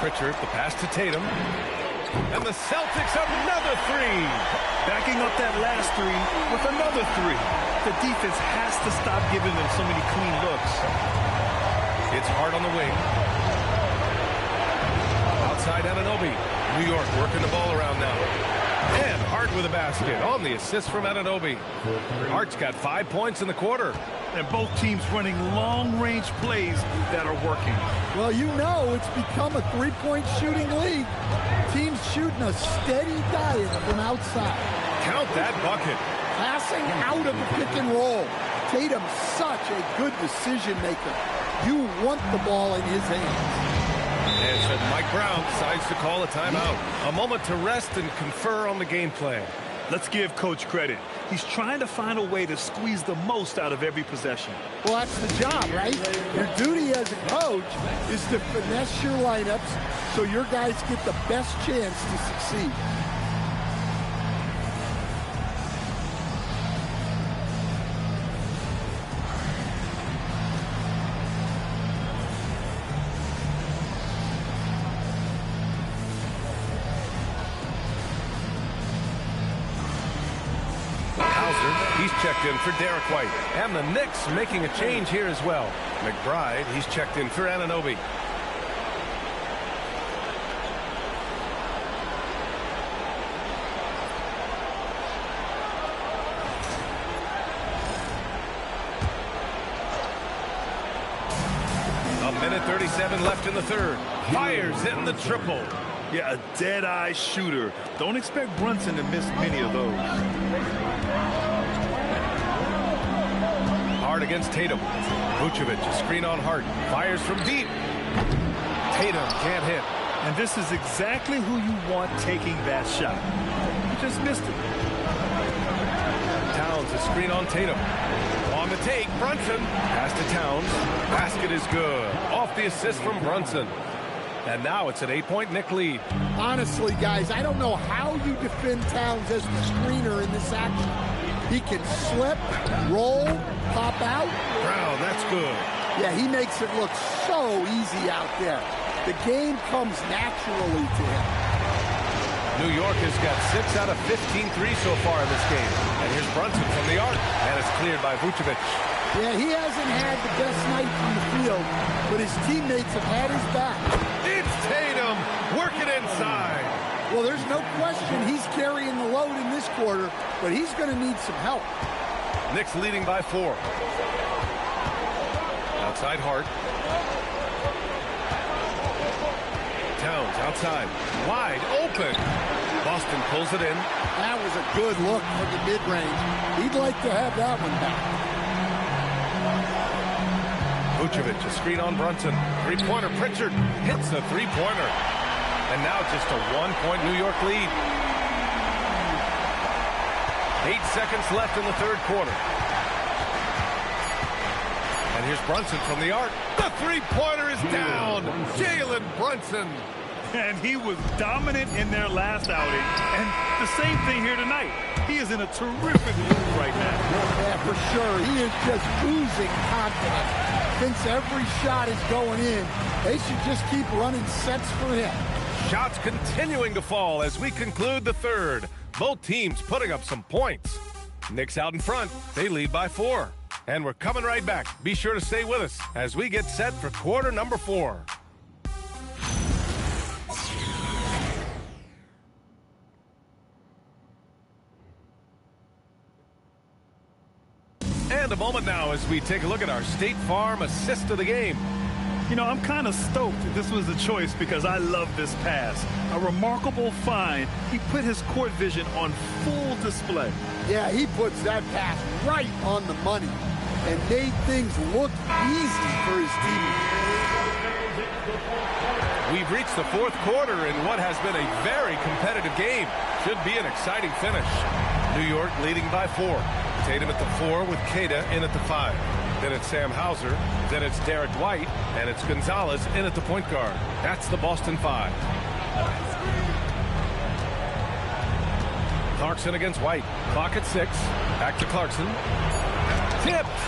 Pritchard, the pass to Tatum. And the Celtics, another 3. Backing up that last 3 with another 3. The defense has to stop giving them so many clean looks. It's Hart on the wing. Outside Anunoby. New York working the ball around now. And Hart with a basket on the assist from Anunoby. Hart's got 5 points in the quarter. And both teams running long-range plays that are working. Well, you know it's become a three-point shooting league. Teams shooting a steady diet from outside. Count that bucket. Passing out of the pick and roll. Tatum's such a good decision maker. You want the ball in his hands. And so Mike Brown decides to call a timeout. A moment to rest and confer on the game plan. Let's give Coach credit. He's trying to find a way to squeeze the most out of every possession. Well, that's the job, right? Your duty as a coach is to finesse your lineups so your guys get the best chance to succeed. He's checked in for Derek White. And the Knicks making a change here as well. McBride, he's checked in for Anunoby. A minute 37 left in the third. Fires hitting the triple. Yeah, a dead-eye shooter. Don't expect Brunson to miss many of those. Hart against Tatum. Vucevic, a screen on Hart. Fires from deep. Tatum can't hit. And this is exactly who you want taking that shot. He just missed it. Towns, a screen on Tatum. On the take, Brunson. Pass to Towns. Basket is good. Off the assist from Brunson. And now it's an 8-point Knick lead. Honestly, guys, I don't know how you defend Towns as the screener in this action. He can slip, roll, pop out. Brown, that's good. Yeah, he makes it look so easy out there. The game comes naturally to him. New York has got 6 out of 15 threes so far in this game. And here's Brunson from the arc. And it's cleared by Vucevic. Yeah, he hasn't had the best night from the field, but his teammates have had his back. It's Tatum working inside. Well, there's no question he's carrying the load in this quarter, but he's going to need some help. Knicks leading by 4. Outside Hart. Towns outside. Wide open. Boston pulls it in. That was a good look for the mid-range. He'd like to have that one back. Vucevic, a screen on Brunson. Three-pointer. Pritchard hits a three-pointer. And now just a one-point New York lead. 8 seconds left in the third quarter. And here's Brunson from the arc. The three-pointer is down. Jalen Brunson. And he was dominant in their last outing. And the same thing here tonight. He is in a terrific mood right now. Yeah, for sure. He is just oozing confidence. Thinks every shot is going in. They should just keep running sets for him. Shots continuing to fall as we conclude the third. Both teams putting up some points. Knicks out in front. They lead by 4. And we're coming right back. Be sure to stay with us as we get set for quarter number 4. And a moment now as we take a look at our State Farm assist of the game. You know, I'm kind of stoked that this was the choice because I love this pass. A remarkable find. He put his court vision on full display. Yeah, he puts that pass right on the money and made things look easy for his team. We've reached the fourth quarter in what has been a very competitive game. Should be an exciting finish. New York leading by 4. Tatum at the 4 with Queta in at the 5. Then it's Sam Hauser. Then it's Derek White. And it's Gonzalez in at the point guard. That's the Boston 5. Clarkson against White. Clock at 6. Back to Clarkson. Tipped.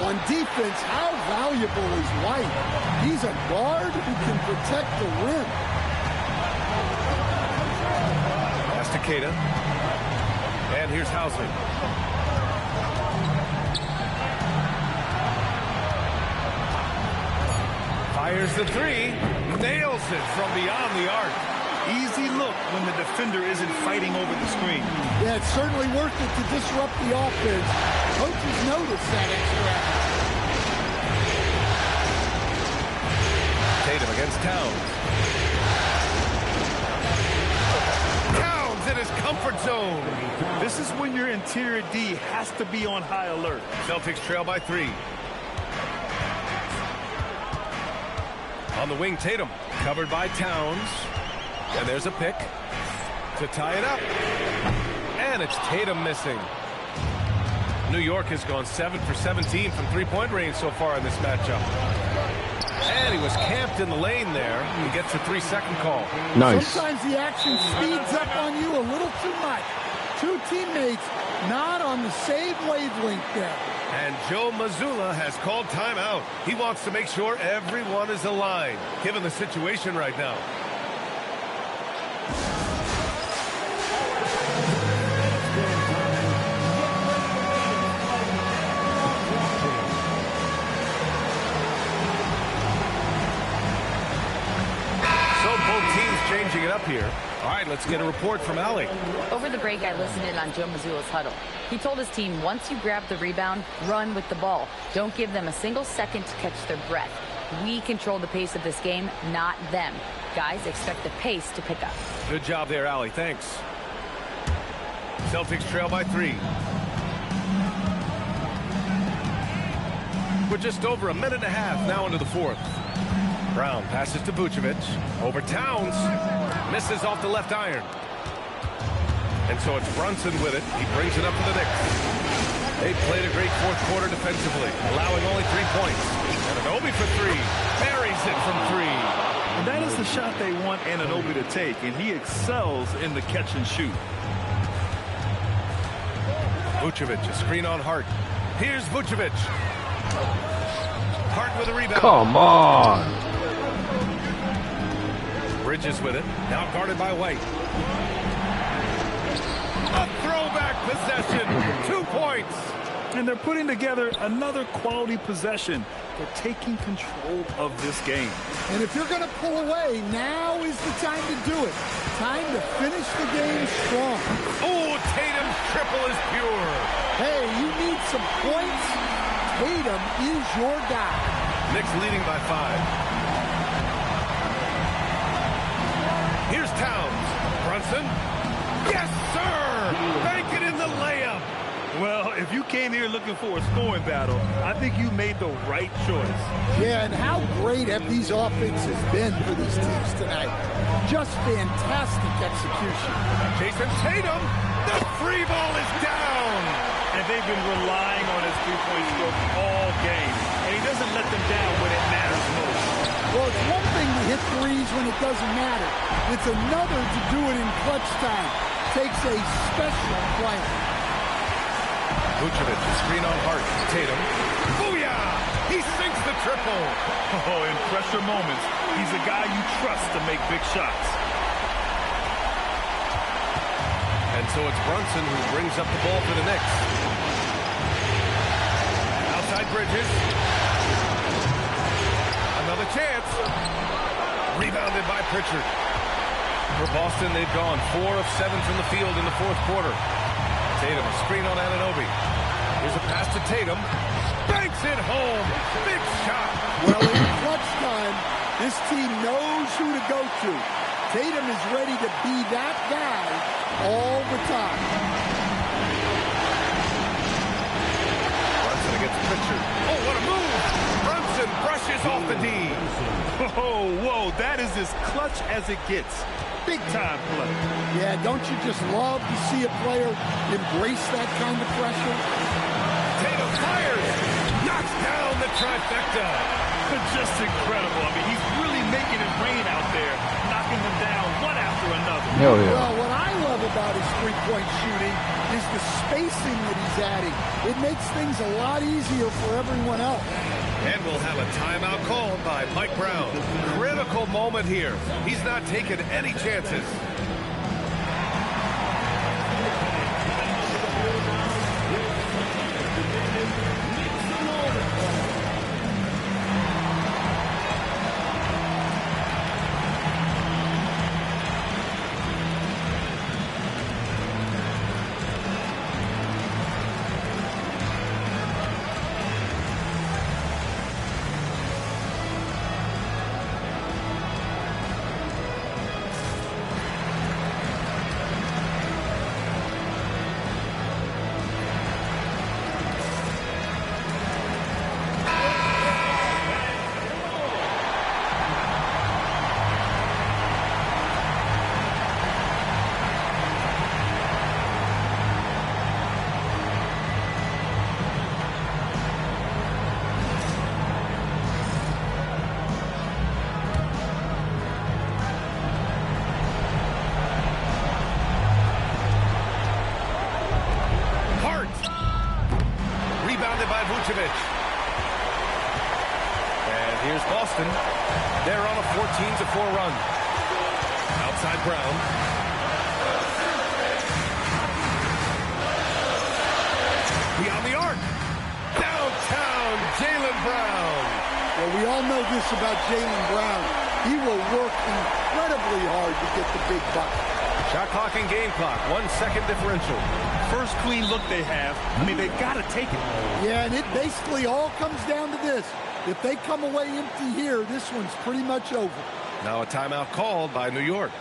On defense, how valuable is White? He's a guard who can protect the rim. Pass to Queta. And here's Hauser. Fires the 3. Nails it from beyond the arc. Easy look when the defender isn't fighting over the screen. Yeah, it's certainly worth it to disrupt the offense. Coaches notice that extra effort. Tatum against Towns. Towns in his comfort zone. This is when your interior D has to be on high alert. Celtics trail by 3. On the wing, Tatum. Covered by Towns. And there's a pick to tie it up. And it's Tatum missing. New York has gone 7 for 17 from three-point range so far in this matchup. And he was camped in the lane there. He gets a 3-second call. Nice. Sometimes the action speeds up on you a little too much. Two teammates not on the same wavelength there. And Joe Mazzulla has called timeout. He wants to make sure everyone is aligned, given the situation right now. Changing it up here. All right, let's get a report from Allie. Over the break, I listened in on Joe Mazzulla's huddle. He told his team, once you grab the rebound, run with the ball. Don't give them a single second to catch their breath. We control the pace of this game, not them. Guys, expect the pace to pick up. Good job there, Allie. Thanks. Celtics trail by 3. We're just over a minute and a half now into the fourth. Brown passes to Vucevic. Over Towns. Misses off the left iron. And so it's Brunson with it. He brings it up to the Knicks. They played a great fourth quarter defensively, allowing only 3 points. And Anunoby for 3. Buries it from 3. And that is the shot they want Anunoby to take, and he excels in the catch and shoot. Vucevic, a screen on Hart. Here's Vucevic. Hart with a rebound. Come on. Bridges with it. Now guarded by White. A throwback possession. 2 points. And they're putting together another quality possession. They're taking control of this game. And if you're going to pull away, now is the time to do it. Time to finish the game strong. Oh, Tatum's triple is pure. Hey, you need some points. Tatum is your guy. Knicks leading by 5. Here's Towns. Brunson. Yes, sir! Bank it in the layup. Well, if you came here looking for a scoring battle, I think you made the right choice. Yeah, and how great have these offenses been for these teams tonight? Just fantastic execution. Jason Tatum, the free ball is down. And they've been relying on his three-point stroke all game. And he doesn't let them down when it matters most. Well, it's one thing to hit threes when it doesn't matter. It's another to do it in clutch time. Takes a special player. Vucevic, a screen on Hart. Tatum. Booyah! He sinks the triple. Oh, in pressure moments, he's a guy you trust to make big shots. And so it's Brunson who brings up the ball for the Knicks. Outside Bridges. Another chance. Rebounded by Pritchard. For Boston, they've gone 4 of 7 from the field in the fourth quarter. Tatum, a screen on Anunoby. Here's a pass to Tatum. Banks it home. Big shot. Well, in clutch time, this team knows who to go to. Tatum is ready to be that guy all the time. Brunson against Pritchard. Oh, what a move. Brunson brushes off the D. Oh, whoa, that is as clutch as it gets. Big time play. Yeah, don't you just love to see a player embrace that kind of pressure? Tatum fires. Knocks down the trifecta. Just incredible. I mean, he's really making it rain out there, knocking them down one after another. Hell yeah. Well, what I love about his three-point shooting is the spacing that he's adding. It makes things a lot easier for everyone else. And we'll have a timeout called by Mike Brown. Critical moment here. He's not taking any chances. Vucevic. And here's Boston. They're on a 14-4 run. Outside Brown. Beyond the arc. Downtown, Jaylen Brown. Well, we all know this about Jaylen Brown. He will work incredibly hard to get the big bucket. Shot clock and game clock. 1 second differential. First clean look they have. I mean, they've got to take it. Yeah, and it basically all comes down to this. If they come away empty here, this one's pretty much over. Now a timeout called by New York.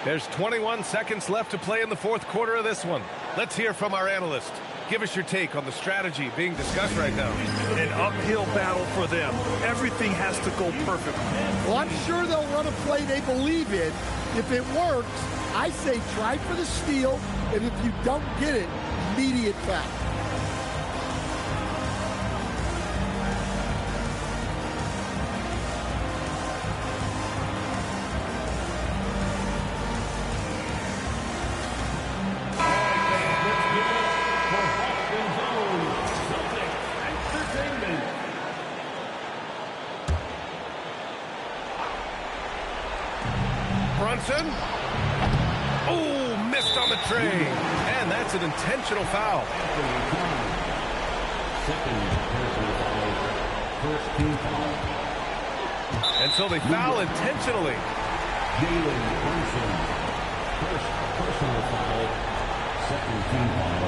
There's 21 seconds left to play in the fourth quarter of this one. Let's hear from our analyst. Give us your take on the strategy being discussed right now. An uphill battle for them. Everything has to go perfectly. Well, I'm sure they'll run a play they believe in. If it works, I say try for the steal, and if you don't get it, immediate foul. Brunson. Oh, missed on the tray. And that's an intentional foul. And so they foul intentionally. Jaylen Brunson. First personal foul. Second team foul.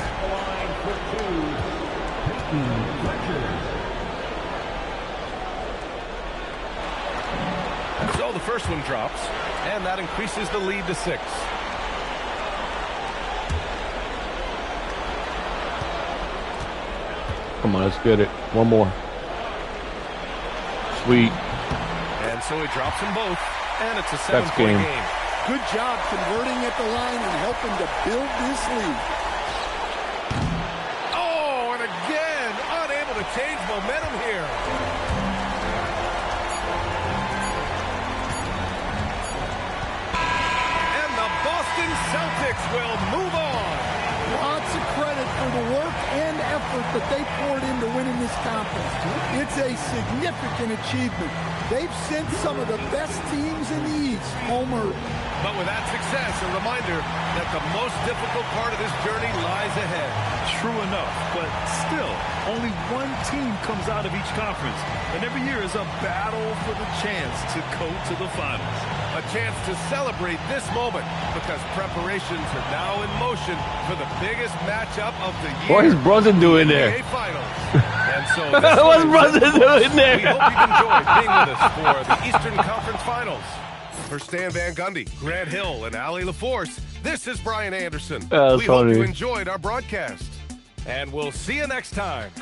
At the line for two, Peyton Pritchard. So So the first one drops, and that increases the lead to 6. Come on, let's get it. One more. Sweet. And so he drops them both, and it's a That's 7-point game. game. Good job converting at the line and helping to build this lead. Oh, and again, unable to change momentum here. And the Boston Celtics will move on. Lots of credit for the work and effort that they poured into winning this conference. It's a significant achievement. They've sent some of the best teams in the East home early. But with that success, a reminder that the most difficult part of this journey lies ahead. True enough, but still, only one team comes out of each conference, and every year is a battle for the chance to go to the finals. A chance to celebrate this moment because preparations are now in motion for the biggest matchup of the year. What is Brunson doing there? NBA Finals. And so What's Brunson doing there? We hope you've enjoyed being with us for the Eastern Conference Finals. For Stan Van Gundy, Grant Hill, and Allie LaForce, this is Brian Anderson. We hope you enjoyed our broadcast. And we'll see you next time.